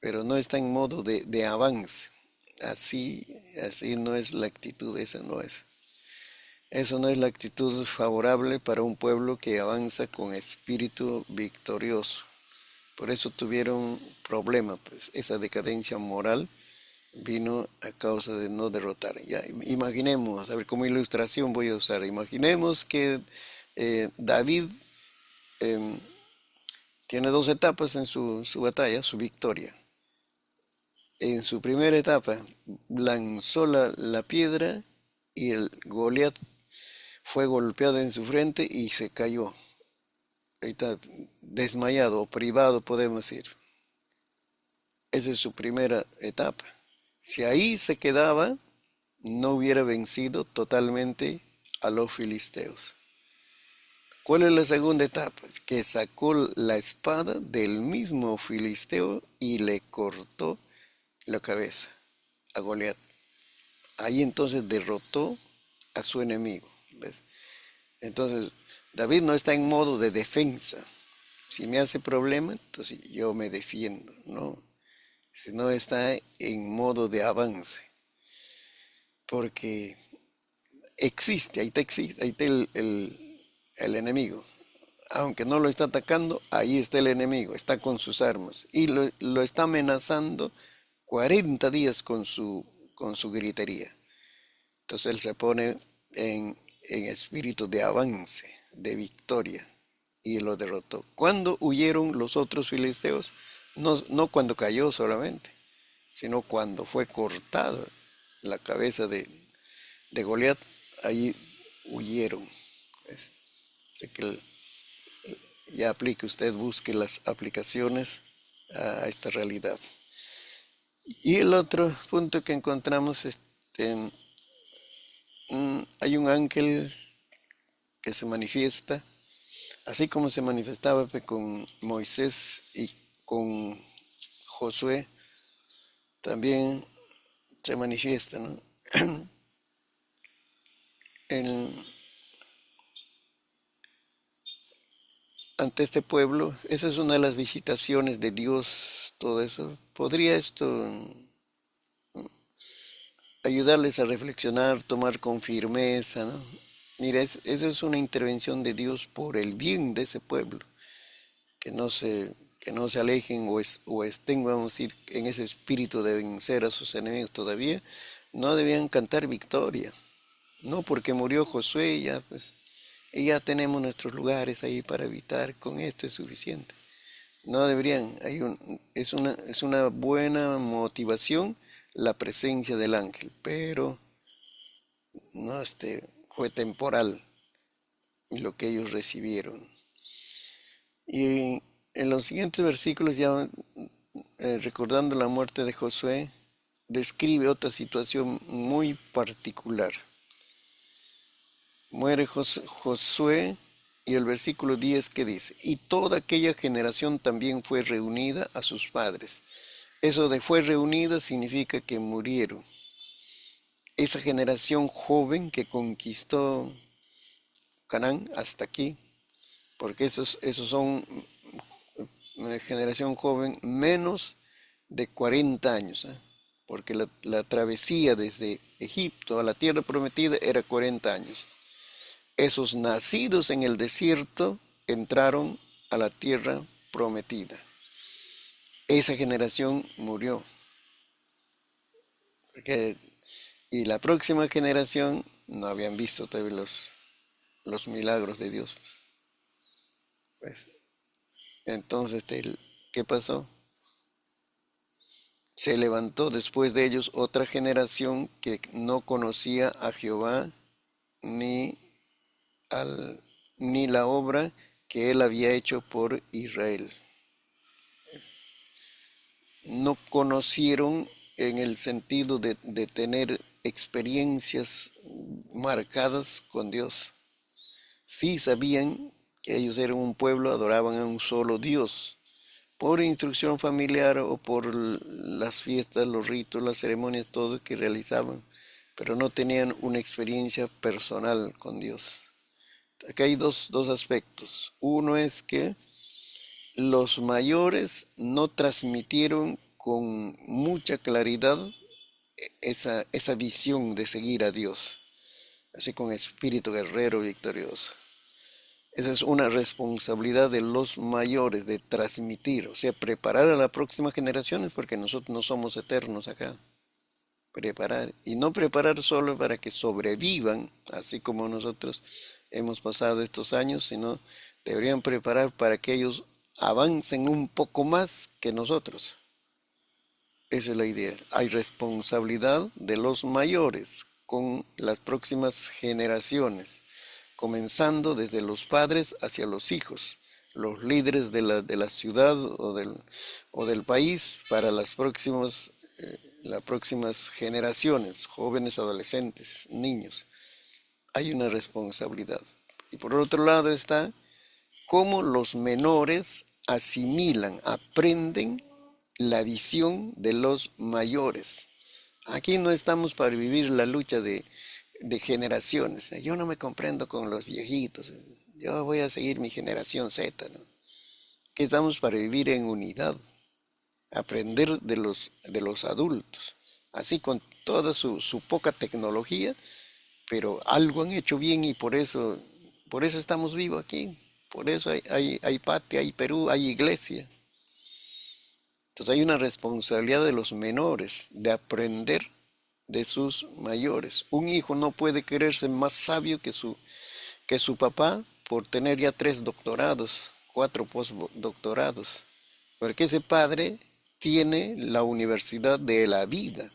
Pero no está en modo de avance. Así no es la actitud, esa no es. Eso no es la actitud favorable para un pueblo que avanza con espíritu victorioso. Por eso tuvieron problemas, pues esa decadencia moral vino a causa de no derrotar. Ya, imaginemos, a ver, como ilustración voy a usar, imaginemos que David tiene dos etapas en su batalla, su victoria. En su primera etapa lanzó la piedra y el Goliat fue golpeado en su frente y se cayó. Ahí está, desmayado o privado, podemos decir. Esa es su primera etapa. Si ahí se quedaba, no hubiera vencido totalmente a los filisteos. ¿Cuál es la segunda etapa? Que sacó la espada del mismo filisteo y le cortó la cabeza a Goliat. Ahí entonces derrotó a su enemigo. ¿Ves? Entonces, David no está en modo de defensa. Si me hace problema, entonces yo me defiendo, ¿no? Si no está en modo de avance. Porque ahí está el enemigo. Aunque no lo está atacando, ahí está el enemigo, está con sus armas. Y lo está amenazando 40 días con su gritería. Entonces él se pone en espíritu de avance, de victoria, y lo derrotó. ¿Cuándo huyeron los otros filisteos? No cuando cayó solamente, sino cuando fue cortada la cabeza de Goliat, ahí huyeron. ¿Ves? Así que ya aplique usted, busque las aplicaciones a esta realidad. Y el otro punto que encontramos es, hay un ángel que se manifiesta, así como se manifestaba con Moisés y con Josué, también se manifiesta, ¿no? Ante este pueblo. Esa es una de las visitaciones de Dios, todo eso. ¿Podría esto ayudarles a reflexionar, tomar con firmeza, ¿no? Mira, esa es una intervención de Dios por el bien de ese pueblo, que no se alejen o estén, vamos a decir, en ese espíritu de vencer a sus enemigos todavía, no debían cantar victoria. No, porque murió Josué, ya pues, y ya tenemos nuestros lugares ahí para evitar, con esto es suficiente. No deberían, es una buena motivación la presencia del ángel, pero no fue temporal lo que ellos recibieron. Y en los siguientes versículos, ya recordando la muerte de Josué, describe otra situación muy particular, muere Josué, y el versículo 10 que dice, y toda aquella generación también fue reunida a sus padres. Eso de fue reunida significa que murieron. Esa generación joven que conquistó Canaán hasta aquí, porque esos son generación joven menos de 40 años, ¿eh? Porque la travesía desde Egipto a la tierra prometida era 40 años. Esos nacidos en el desierto entraron a la tierra prometida. Esa generación murió. Y la próxima generación no habían visto todavía los milagros de Dios. Pues, entonces, ¿qué pasó? Se levantó después de ellos otra generación que no conocía a Jehová ni, al, ni la obra que él había hecho por Israel. No conocieron en el sentido de tener experiencias marcadas con Dios. Sí sabían que ellos eran un pueblo, adoraban a un solo Dios, por instrucción familiar o por las fiestas, los ritos, las ceremonias, todo que realizaban, pero no tenían una experiencia personal con Dios. Aquí hay dos aspectos. Uno es que los mayores no transmitieron con mucha claridad esa visión de seguir a Dios, así con espíritu guerrero victorioso. Esa es una responsabilidad de los mayores de transmitir, o sea, preparar a las próximas generaciones, porque nosotros no somos eternos acá. Preparar, y no preparar solo para que sobrevivan, así como nosotros hemos pasado estos años, sino deberían preparar para que ellos avancen un poco más que nosotros. Esa es la idea. Hay responsabilidad de los mayores con las próximas generaciones, comenzando desde los padres hacia los hijos, los líderes de la ciudad o del país para las próximas generaciones, jóvenes, adolescentes, niños. Hay una responsabilidad. Y por otro lado está cómo los menores asimilan, aprenden la visión de los mayores. Aquí no estamos para vivir la lucha de generaciones. Yo no me comprendo con los viejitos. Yo voy a seguir mi generación Z, ¿no? Que estamos para vivir en unidad, aprender de los adultos. Así con toda su poca tecnología, pero algo han hecho bien y por eso estamos vivos aquí. Por eso hay patria, hay Perú, hay iglesia. Entonces hay una responsabilidad de los menores de aprender de sus mayores. Un hijo no puede creerse más sabio que su papá por tener ya 3 doctorados, 4 postdoctorados, porque ese padre tiene la universidad de la vida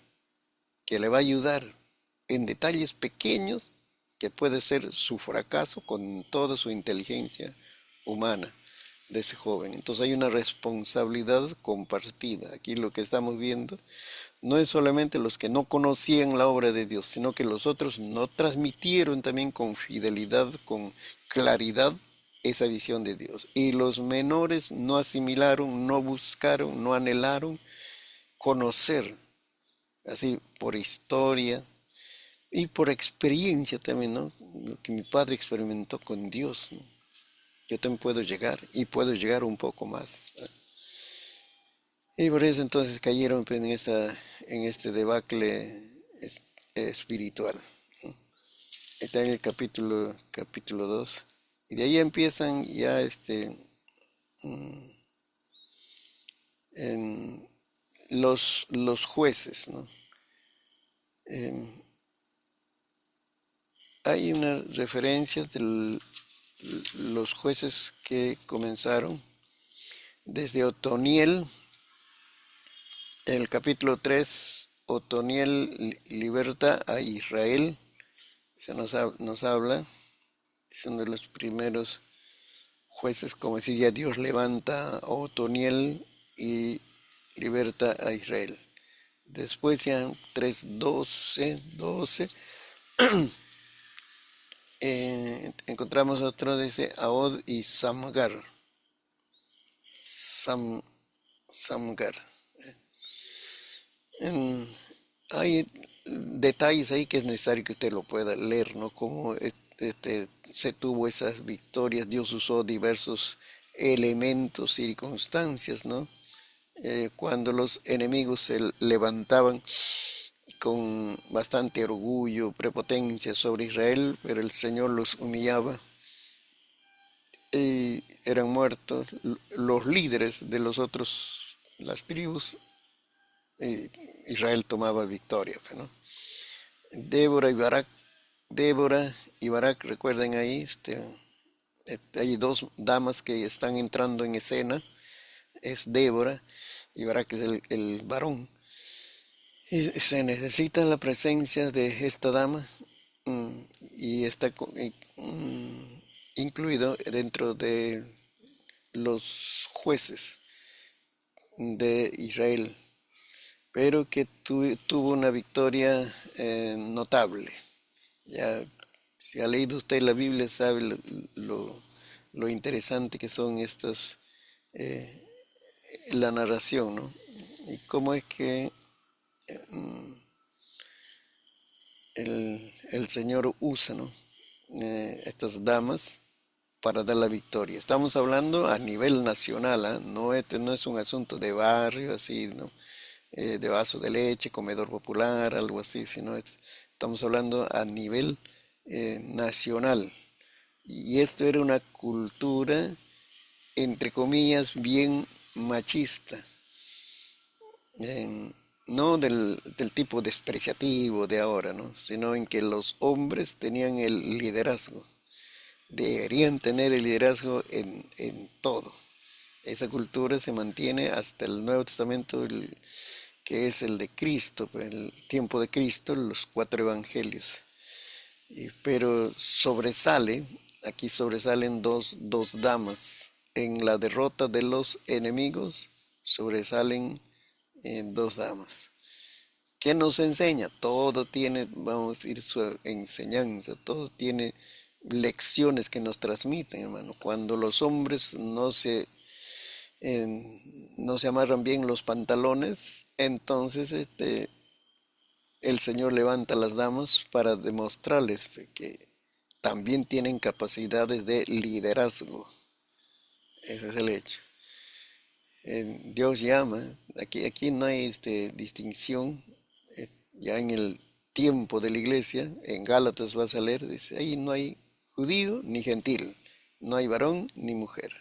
que le va a ayudar en detalles pequeños que puede ser su fracaso con toda su inteligencia humana de ese joven. Entonces hay una responsabilidad compartida. Aquí lo que estamos viendo no es solamente los que no conocían la obra de Dios, sino que los otros no transmitieron también con fidelidad, con claridad esa visión de Dios. Y los menores no asimilaron, no buscaron, no anhelaron conocer, así por historia y por experiencia también, ¿no? Lo que mi padre experimentó con Dios, ¿no? Yo también puedo llegar y puedo llegar un poco más, ¿no? Y por eso entonces cayeron pues, en este debacle espiritual, ¿no? Está en el capítulo 2. Y de ahí empiezan ya en los jueces, ¿no? Em, Hay unas referencias de los jueces que comenzaron desde Otoniel, en el capítulo 3. Otoniel liberta a Israel, se nos habla, es uno de los primeros jueces, como decir, ya Dios levanta a Otoniel y liberta a Israel. Después ya 3:12, encontramos otro, dice Aod y Samgar. Sam, Samgar. En- Hay detalles ahí que es necesario que usted lo pueda leer, ¿no? Cómo se tuvo esas victorias, Dios usó diversos elementos, circunstancias, ¿no? Cuando los enemigos se levantaban con bastante orgullo, prepotencia sobre Israel, pero el Señor los humillaba y eran muertos los líderes de los otros, las tribus, y Israel tomaba victoria, ¿no? Débora y Barak, Débora y Barak, recuerden ahí, hay dos damas que están entrando en escena, es Débora y Barak es el varón. Y se necesita la presencia de esta dama mm, y está incluido dentro de los jueces de Israel, pero que tuvo una victoria notable. Ya, si ha leído usted la Biblia, sabe lo- lo interesante que son estas, eh, la narración, ¿no? Y cómo es que el Señor usa, ¿no? Estas damas para dar la victoria. Estamos hablando a nivel nacional, ¿ah? No, este no es un asunto de barrio, así, ¿no? De vaso de leche, comedor popular, algo así, sino estamos hablando a nivel nacional. Y esto era una cultura, entre comillas, bien machista, eh, no del tipo despreciativo de ahora, ¿no? Sino en que los hombres tenían el liderazgo, deberían tener el liderazgo en todo. Esa cultura se mantiene hasta el Nuevo Testamento, que es el de Cristo, pues, el tiempo de Cristo, los cuatro evangelios. Pero sobresale, aquí sobresalen dos damas. En la derrota de los enemigos sobresalen dos damas. ¿Qué nos enseña? Todo tiene, vamos a decir, su enseñanza, todo tiene lecciones que nos transmiten, hermano. Cuando los hombres no se amarran bien los pantalones, entonces el Señor levanta a las damas para demostrarles que también tienen capacidades de liderazgo. Ese es el hecho. Dios llama, aquí no hay distinción, ya en el tiempo de la iglesia, en Gálatas vas a leer, dice, ahí no hay judío ni gentil, no hay varón ni mujer,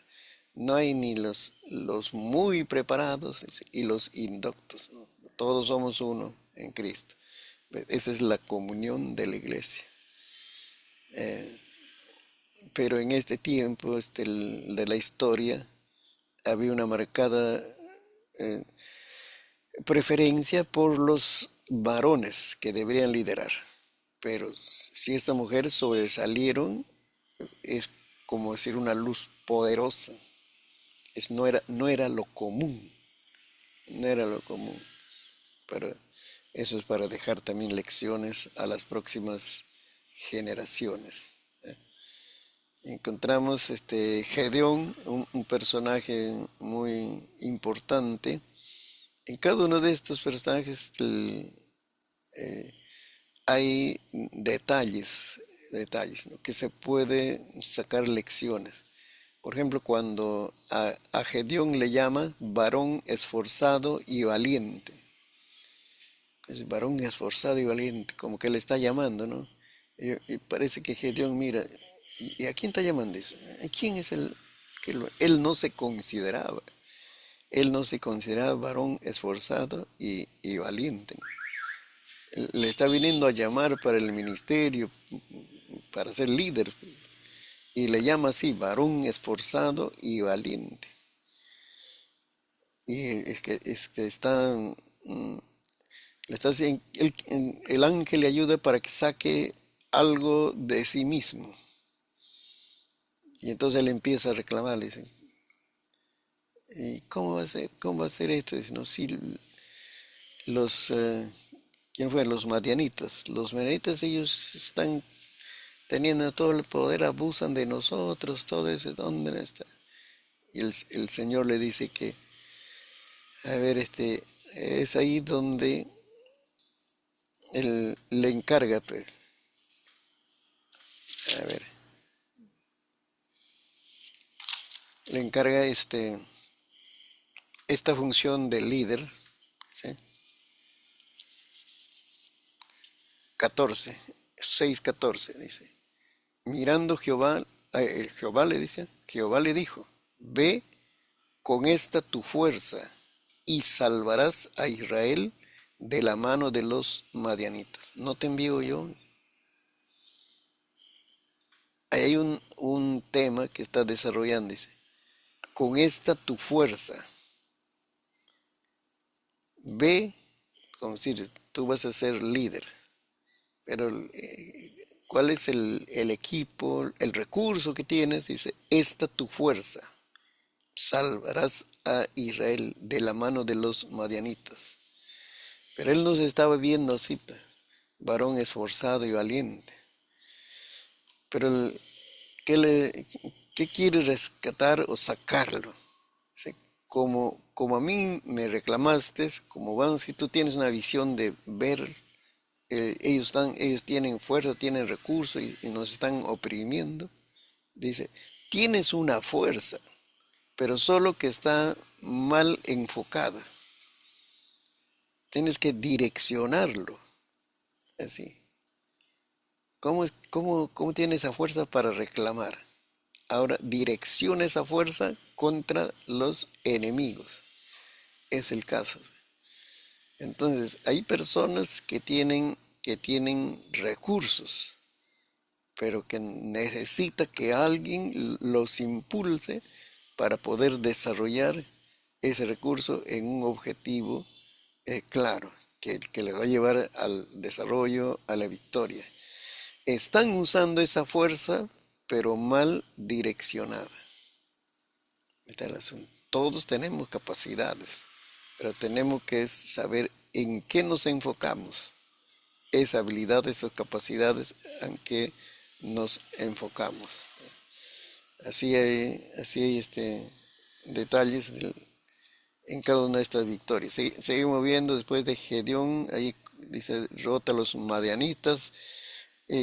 no hay ni los muy preparados y los indoctos, ¿no? Todos somos uno en Cristo. Esa es la comunión de la iglesia. Pero en este tiempo de la historia había una marcada eh, preferencia por los varones que deberían liderar. Pero si estas mujeres sobresalieron, es como decir una luz poderosa. No era lo común, no era lo común. Pero eso es para dejar también lecciones a las próximas generaciones. Encontramos Gedeón, un personaje muy importante. En cada uno de estos personajes hay detalles, ¿no? Que se puede sacar lecciones. Por ejemplo, cuando a Gedeón le llama varón esforzado y valiente. Es varón esforzado y valiente, como que le está llamando, ¿no? Y parece que Gedeón mira, ¿y a quién está llamando eso? ¿A quién es el que él no se consideraba? Él no se consideraba varón esforzado y valiente. Le está viniendo a llamar para el ministerio, para ser líder, y le llama así, varón esforzado y valiente. Y es que está, le está diciendo, el ángel le ayuda para que saque algo de sí mismo. Y entonces él empieza a reclamar, le dice, ¿y cómo va a ser esto? Dice, no, si los, ¿quién fue? Los madianitas. Los madianitas ellos están teniendo todo el poder, abusan de nosotros, todo eso, ¿dónde está? Y el Señor le dice que, a ver, es ahí donde él le encarga, pues, a ver, le encarga esta función de líder, ¿sí? 14, 6:14 dice. Mirando Jehová, Jehová le dice, Jehová le dijo, ve con esta tu fuerza y salvarás a Israel de la mano de los madianitas. ¿No te envío yo? Ahí hay un tema que está desarrollando, dice, con esta tu fuerza, ve, como decir, tú vas a ser líder, pero ¿cuál es el equipo, el recurso que tienes? Dice, esta tu fuerza, salvarás a Israel de la mano de los madianitas. Pero él no se estaba viendo así, varón esforzado y valiente. Pero ¿qué, qué quiere rescatar o sacarlo? Sí, como a mí me reclamaste, como van, si tú tienes una visión de ver, ellos tienen fuerza, tienen recursos y nos están oprimiendo, dice, tienes una fuerza, pero solo que está mal enfocada. Tienes que direccionarlo, así. ¿Cómo tiene esa fuerza para reclamar? Ahora direcciona esa fuerza contra los enemigos. Es el caso. Entonces, hay personas que tienen recursos, pero que necesita que alguien los impulse para poder desarrollar ese recurso en un objetivo claro, que le va a llevar al desarrollo, a la victoria. Están usando esa fuerza, pero mal direccionada. Este es el asunto. Todos tenemos capacidades, pero tenemos que saber en qué nos enfocamos. Esa habilidad, esas capacidades en que nos enfocamos. Así hay detalles en cada una de estas victorias. Seguimos viendo después de Gedeón, ahí dice, derrota a los madianitas,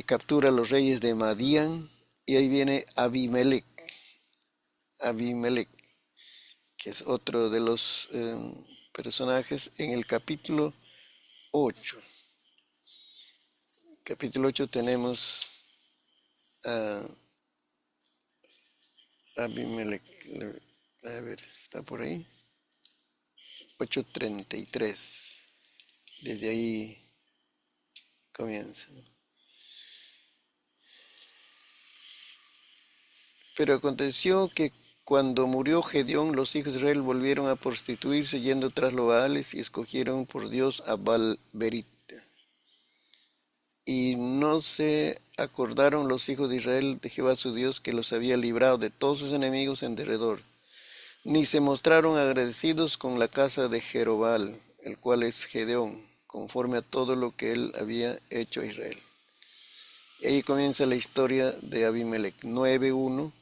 captura a los reyes de Madián, y ahí viene Abimelech, que es otro de los personajes en el capítulo 8. Capítulo 8 tenemos a Abimelech, a ver, está por ahí, 8:33, desde ahí comienza. Pero aconteció que cuando murió Gedeón, los hijos de Israel volvieron a prostituirse yendo tras los Baales y escogieron por Dios a Baal-Berita. Y no se acordaron los hijos de Israel de Jehová su Dios, que los había librado de todos sus enemigos en derredor, ni se mostraron agradecidos con la casa de Jerobal, el cual es Gedeón, conforme a todo lo que él había hecho a Israel. Y ahí comienza la historia de Abimelech 9:1.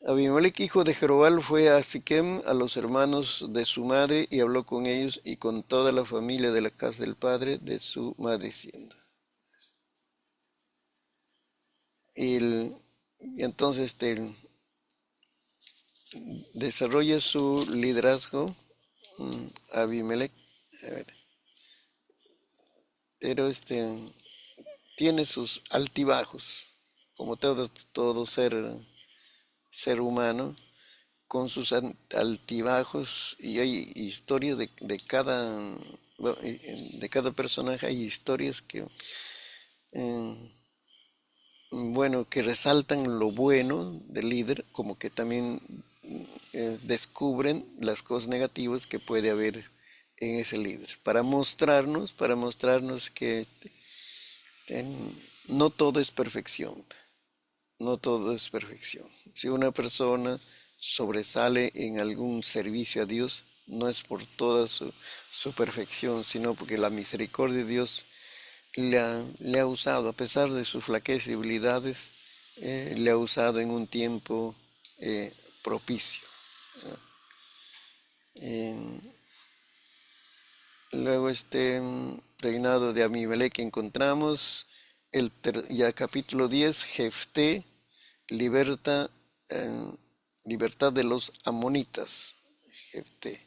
Abimelech, hijo de Jerobal, fue a Siquem, a los hermanos de su madre, y habló con ellos y con toda la familia de la casa del padre de su madre, diciendo. Y entonces desarrolla su liderazgo Abimelech, a ver, pero tiene sus altibajos, como todo ser humano, con sus altibajos, y hay historias de cada personaje, hay historias eh, que resaltan lo bueno del líder, como que también descubren las cosas negativas que puede haber en ese líder, para mostrarnos que no todo es perfección. No todo es perfección. Si una persona sobresale en algún servicio a Dios, no es por toda su perfección, sino porque la misericordia de Dios le ha usado, a pesar de sus flaquezas y debilidades, le ha usado en un tiempo propicio. Eh, Luego reinado de Abimelech encontramos ya capítulo 10, Jefté, liberta, eh, libertad de los amonitas. Jefté.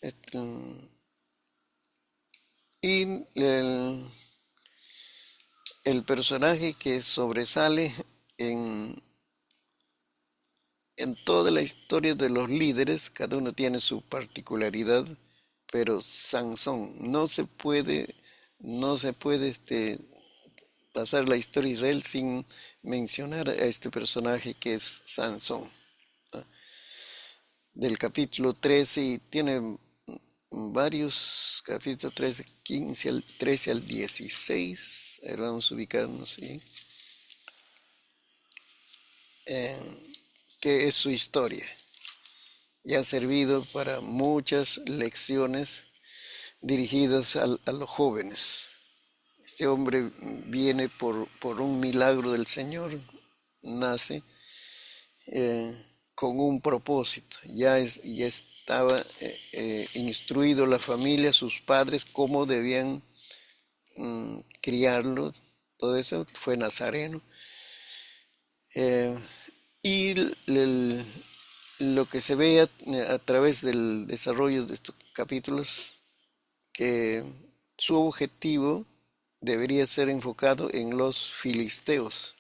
Este, y el personaje que sobresale en, en toda la historia de los líderes, cada uno tiene su particularidad, pero Sansón, no se puede pasar la historia de Israel sin mencionar a este personaje que es Sansón. Del capítulo 13, y tiene varios, capítulo 13, 15 al 13 al 16. A ver, vamos a ubicarnos, ¿sí? ¿Qué es su historia? Y ha servido para muchas lecciones dirigidas a los jóvenes. Este hombre viene por un milagro del Señor, nace eh, con un propósito. Ya estaba instruido la familia, sus padres, cómo debían criarlo. Todo eso fue nazareno. Eh, y lo que se ve a través del desarrollo de estos capítulos, que su objetivo debería ser enfocado en los filisteos,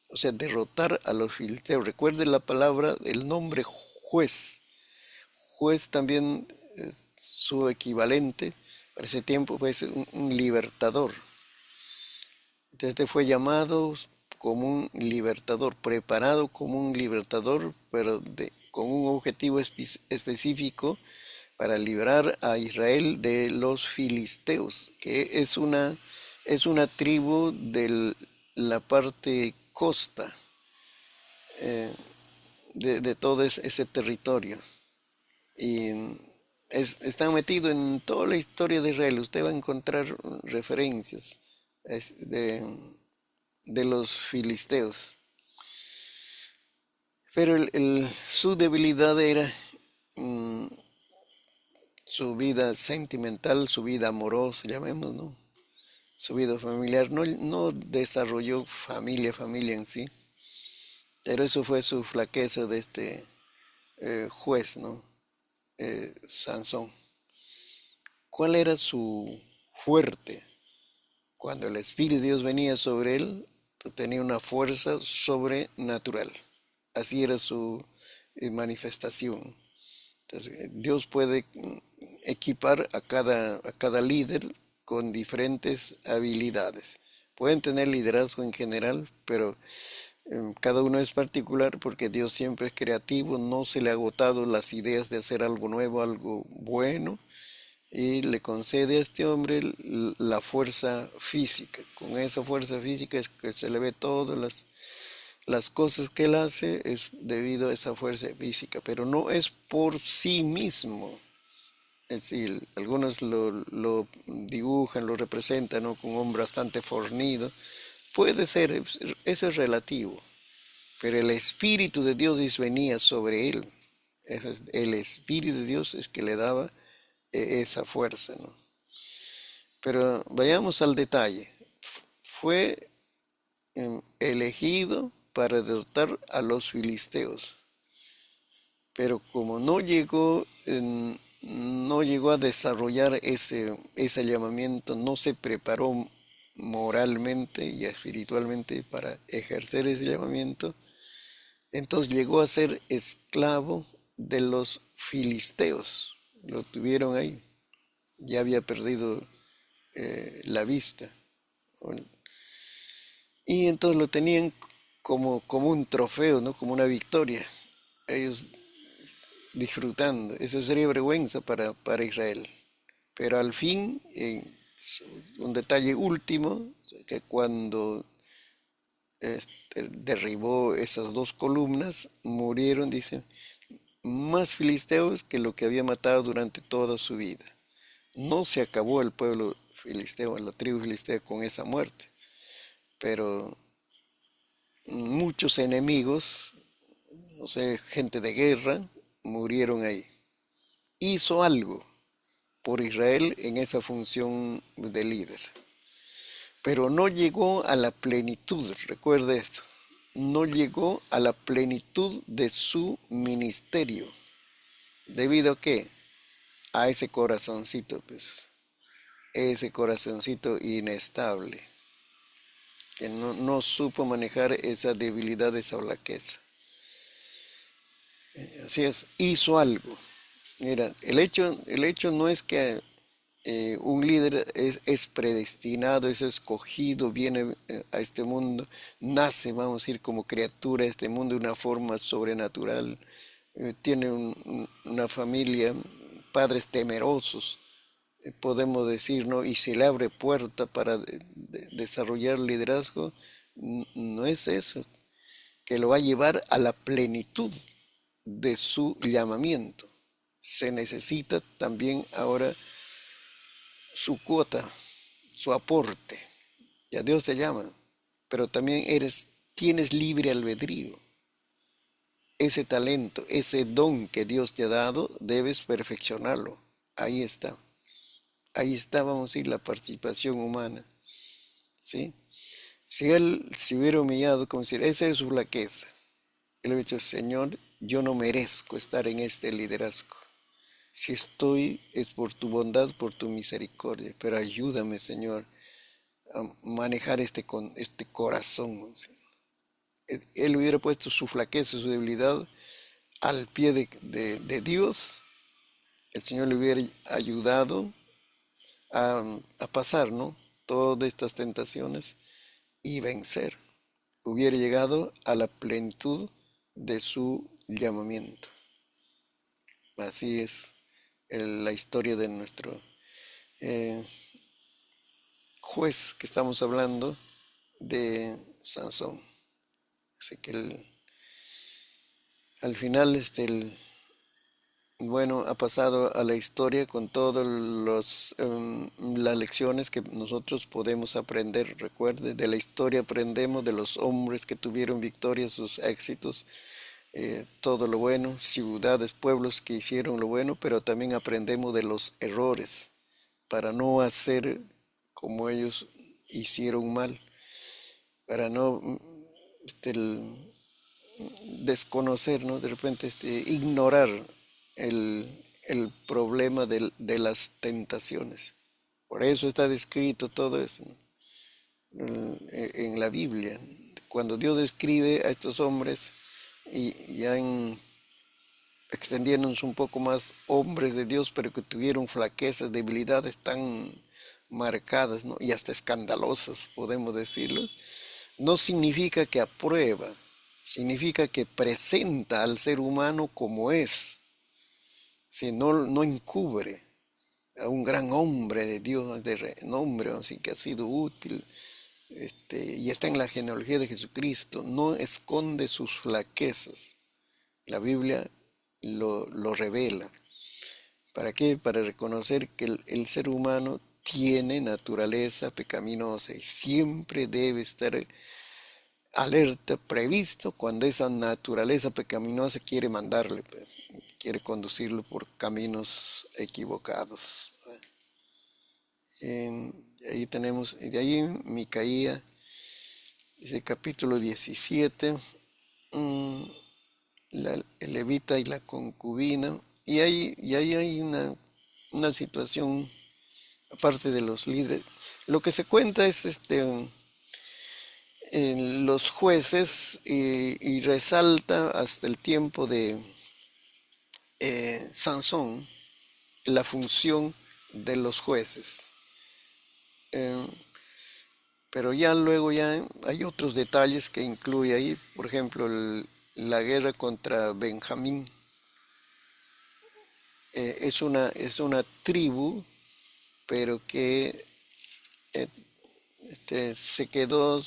o sea, derrotar a los filisteos. Recuerde la palabra, el nombre juez. Juez también es su equivalente, para ese tiempo fue un libertador. Entonces este fue llamado como un libertador, preparado como un libertador, pero con un objetivo específico para librar a Israel de los filisteos, que es una tribu de la parte costa de todo ese territorio. Y están metidos en toda la historia de Israel. Usted va a encontrar referencias de los filisteos. Pero su debilidad era mm, su vida sentimental, su vida amorosa, llamemos, ¿no? Su vida familiar. No desarrolló familia en sí. Pero eso fue su flaqueza de este juez, ¿no? Sansón. ¿Cuál era su fuerte? Cuando el Espíritu de Dios venía sobre él, tenía una fuerza sobrenatural. Así era su manifestación. Entonces, Dios puede equipar a cada líder con diferentes habilidades. Pueden tener liderazgo en general, pero cada uno es particular porque Dios siempre es creativo, no se le ha agotado las ideas de hacer algo nuevo, algo bueno, y le concede a este hombre la fuerza física. Con esa fuerza física es que se le ve todas las cosas que él hace, es debido a esa fuerza física, pero no es por sí mismo. Es decir, algunos lo dibujan, lo representan, ¿no?, con un hombre bastante fornido. Puede ser, eso es relativo, pero el Espíritu de Dios venía sobre él. El Espíritu de Dios es que le daba esa fuerza, ¿no? Pero vayamos al detalle. Fue elegido para derrotar a los filisteos, pero como no llegó a desarrollar ese llamamiento, no se preparó moralmente y espiritualmente para ejercer ese llamamiento, entonces llegó a ser esclavo de los filisteos. Lo tuvieron ahí, ya había perdido la vista. Y entonces lo tenían como un trofeo, ¿no? Como una victoria. Ellos disfrutando. Eso sería vergüenza para Israel. Pero al fin, un detalle último, que cuando derribó esas dos columnas, murieron, dice, más filisteos que lo que había matado durante toda su vida. No se acabó el pueblo filisteo, a la tribu filistea con esa muerte. Pero muchos enemigos, no sé, gente de guerra, murieron ahí. Hizo algo por Israel en esa función de líder, pero no llegó a la plenitud, recuerde esto, no llegó a la plenitud de su ministerio. ¿Debido a qué? A ese corazoncito, pues, ese corazoncito inestable, que no supo manejar esa debilidad, esa flaqueza. Así es, hizo algo. Mira, el hecho no es que un líder es predestinado, es escogido, viene a este mundo, nace, vamos a decir, como criatura de este mundo de una forma sobrenatural, tiene una familia, padres temerosos, podemos decir, ¿no? Y se le abre puerta para desarrollar liderazgo. No es eso, que lo va a llevar a la plenitud de su llamamiento. Se necesita también ahora su cuota, su aporte. Ya Dios te llama, pero también tienes libre albedrío. Ese talento, ese don que Dios te ha dado, debes perfeccionarlo. Ahí está. Ahí está, vamos a decir, la participación humana. ¿Sí? Si él se hubiera humillado, como decir, esa es su flaqueza. Él hubiera dicho, Señor, yo no merezco estar en este liderazgo. Si estoy, es por tu bondad, por tu misericordia, pero ayúdame, Señor, a manejar este corazón. Él hubiera puesto su flaqueza, su debilidad al pie de Dios, el Señor le hubiera ayudado a pasar, ¿no? Todas estas tentaciones y vencer. Hubiera llegado a la plenitud de su llamamiento. Así es la historia de nuestro eh, juez que estamos hablando de Sansón. Así que al final bueno, ha pasado a la historia con todas las lecciones que nosotros podemos aprender. Recuerde, de la historia aprendemos de los hombres que tuvieron victoria, sus éxitos, todo lo bueno, ciudades, pueblos que hicieron lo bueno, pero también aprendemos de los errores para no hacer como ellos hicieron mal, para no desconocer, ¿no? De repente ignorar el problema de las tentaciones. Por eso está descrito todo eso, ¿no? En la Biblia. Cuando Dios describe a estos hombres, y ya extendiéndonos un poco más, hombres de Dios, pero que tuvieron flaquezas, debilidades tan marcadas, ¿no? Y hasta escandalosas, podemos decirlo, no significa que aprueba, significa que presenta al ser humano como es, si no encubre a un gran hombre de Dios, de renombre, así que ha sido útil, y está en la genealogía de Jesucristo, no esconde sus flaquezas. La Biblia lo revela. ¿Para qué? Para reconocer que el ser humano tiene naturaleza pecaminosa y siempre debe estar alerta, previsto, cuando esa naturaleza pecaminosa quiere mandarle, quiere conducirlo por caminos equivocados. Ahí tenemos, y de ahí Micaía, dice capítulo 17, el levita y la concubina, y ahí hay una situación, aparte de los líderes. Lo que se cuenta es en los jueces y resalta hasta el tiempo de Sansón la función de los jueces. Eh, pero ya luego ya hay otros detalles que incluye ahí, por ejemplo, la guerra contra Benjamín. Es una tribu, pero que eh, se quedó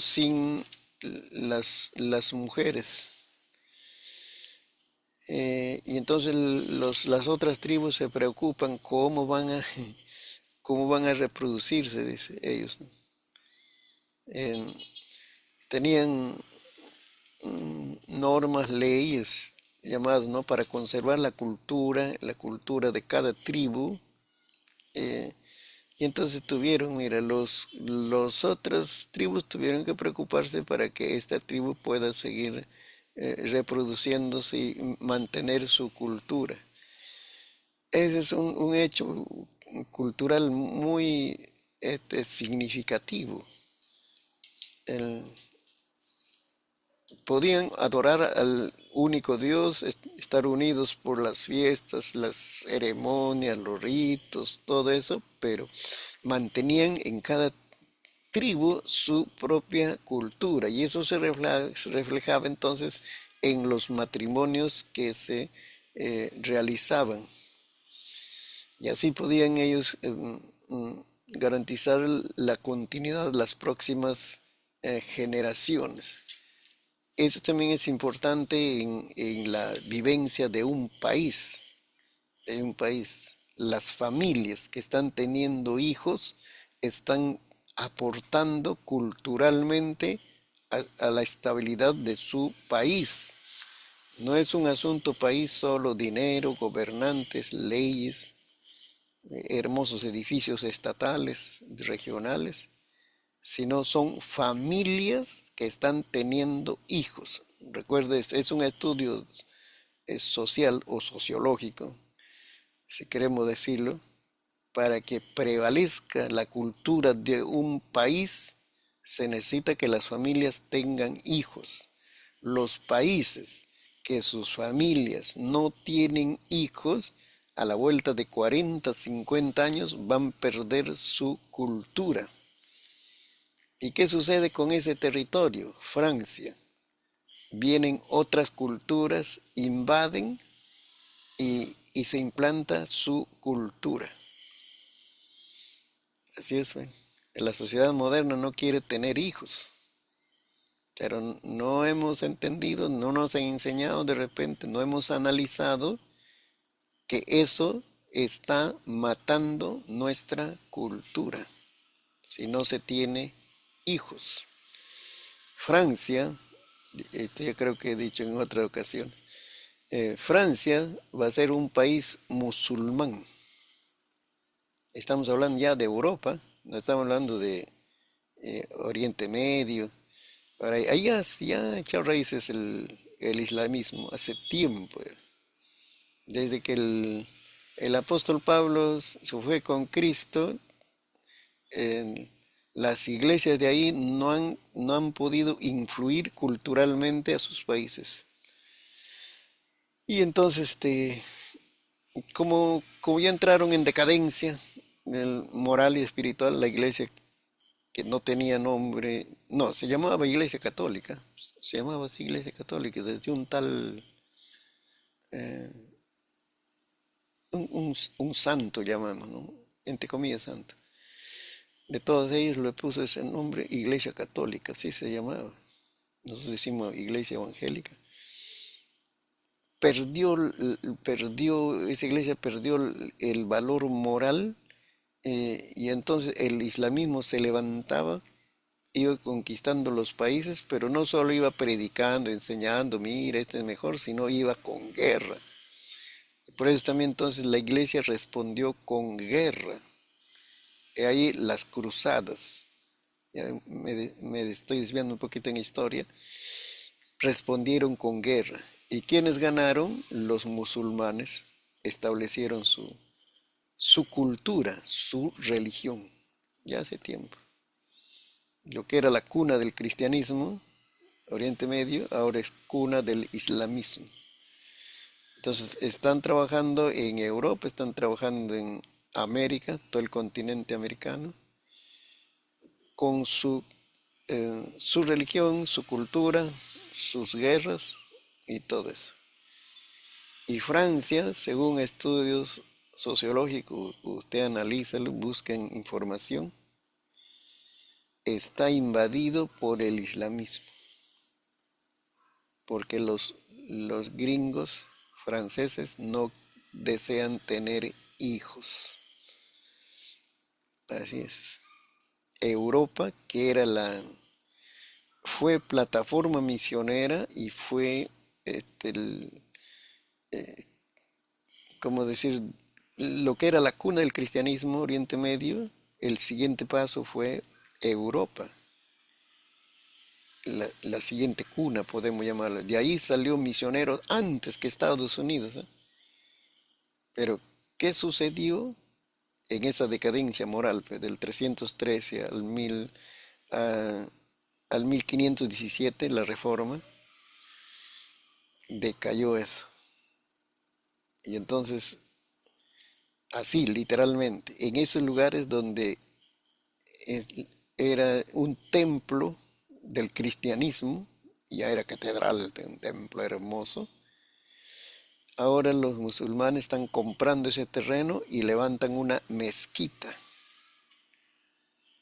sin las mujeres. Y entonces las otras tribus se preocupan cómo van a reproducirse, dice ellos, ¿no? Eh, Tenían normas, leyes llamadas, ¿no? Para conservar la cultura de cada tribu. eh, y entonces mira, los otras tribus tuvieron que preocuparse para que esta tribu pueda seguir reproduciéndose y mantener su cultura. Ese es un hecho cultural muy significativo. El- Podían adorar al único Dios, estar unidos por las fiestas, las ceremonias, los ritos, todo eso, pero mantenían en cada tribu su propia cultura y eso se reflejaba entonces en los matrimonios que se realizaban y así podían ellos garantizar la continuidad de las próximas generaciones. Eso también es importante en la vivencia de un país, de un país. Las familias que están teniendo hijos están aportando culturalmente a la estabilidad de su país. No es un asunto país solo dinero, gobernantes, leyes, hermosos edificios estatales, regionales, sino son familias que están teniendo hijos. Recuerde, es un estudio social o sociológico, si queremos decirlo, para que prevalezca la cultura de un país, se necesita que las familias tengan hijos. Los países que sus familias no tienen hijos, a la vuelta de 40, 50 años van a perder su cultura. ¿Y qué sucede con ese territorio? Francia. Vienen otras culturas, invaden y se implanta su cultura. Así es, ¿ven? La sociedad moderna no quiere tener hijos, pero no hemos entendido, no nos han enseñado de repente, no hemos analizado que eso está matando nuestra cultura si no se tiene hijos. Francia, esto ya creo que he dicho en otra ocasión, Francia va a ser un país musulmán. Estamos hablando ya de Europa, no estamos hablando de Oriente Medio. Ahí ya ha echado raíces el islamismo hace tiempo, desde que el apóstol Pablo se fue con Cristo. Las iglesias de ahí no han podido influir culturalmente a sus países. Y entonces, como ya entraron en decadencia moral y espiritual, la iglesia que no tenía nombre, no, se llamaba Iglesia Católica, se llamaba así Iglesia Católica, desde un tal, un santo llamamos, ¿no? Entre comillas santo. De todos ellos le puso ese nombre Iglesia Católica, así se llamaba. Nosotros decimos Iglesia Evangélica. Esa iglesia perdió el valor moral y entonces el islamismo se levantaba, iba conquistando los países, pero no solo iba predicando, enseñando, mira, este es mejor, sino iba con guerra. Por eso también entonces la iglesia respondió con guerra. Y ahí las cruzadas, ya me estoy desviando un poquito en historia, respondieron con guerra. ¿Y quiénes ganaron? Los musulmanes establecieron su cultura, su religión, ya hace tiempo. Lo que era la cuna del cristianismo, Oriente Medio, ahora es cuna del islamismo. Entonces están trabajando en Europa, están trabajando en América, todo el continente americano, con su religión, su cultura, sus guerras y todo eso. Y Francia, según estudios sociológicos, usted analízalo, busquen información, está invadido por el islamismo, porque los gringos franceses no desean tener hijos. Así es. Europa, que fue plataforma misionera y fue, este, como decir, lo que era la cuna del cristianismo, Oriente Medio, el siguiente paso fue Europa, la siguiente cuna, podemos llamarla. De ahí salió misioneros antes que Estados Unidos, ¿eh? Pero, ¿qué sucedió en esa decadencia moral, pues, del 313 al 1517, la Reforma? Decayó eso. Y entonces, así, literalmente, en esos lugares donde es- era un templo del cristianismo, ya era catedral, un templo hermoso. Ahora los musulmanes están comprando ese terreno y levantan una mezquita.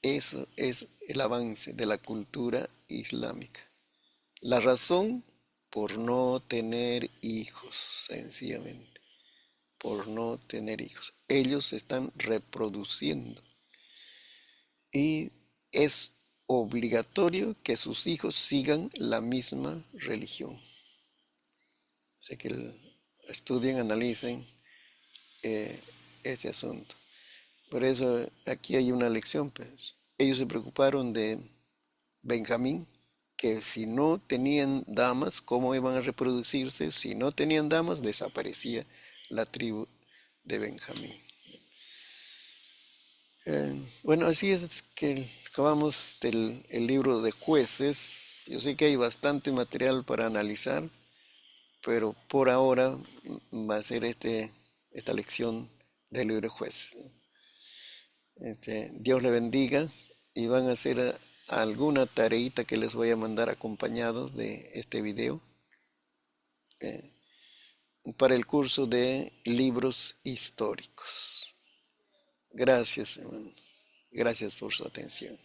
Eso es el avance de la cultura islámica. La razón, por no tener hijos, sencillamente, por no tener hijos. Ellos se están reproduciendo y es obligatorio que sus hijos sigan la misma religión. Así que estudien, analicen eh, ese asunto. Por eso aquí hay una lección, pues. Ellos se preocuparon de Benjamín, que si no tenían damas, ¿cómo iban a reproducirse? Si no tenían damas, desaparecía la tribu de Benjamín. Bueno, así es que acabamos el libro de Jueces. Yo sé que hay bastante material para analizar, pero por ahora va a ser esta lección del libro de Jueces. Dios le bendiga y van a hacer alguna tareita que les voy a mandar acompañados de este video para el curso de libros históricos. Gracias, hermano. Gracias por su atención.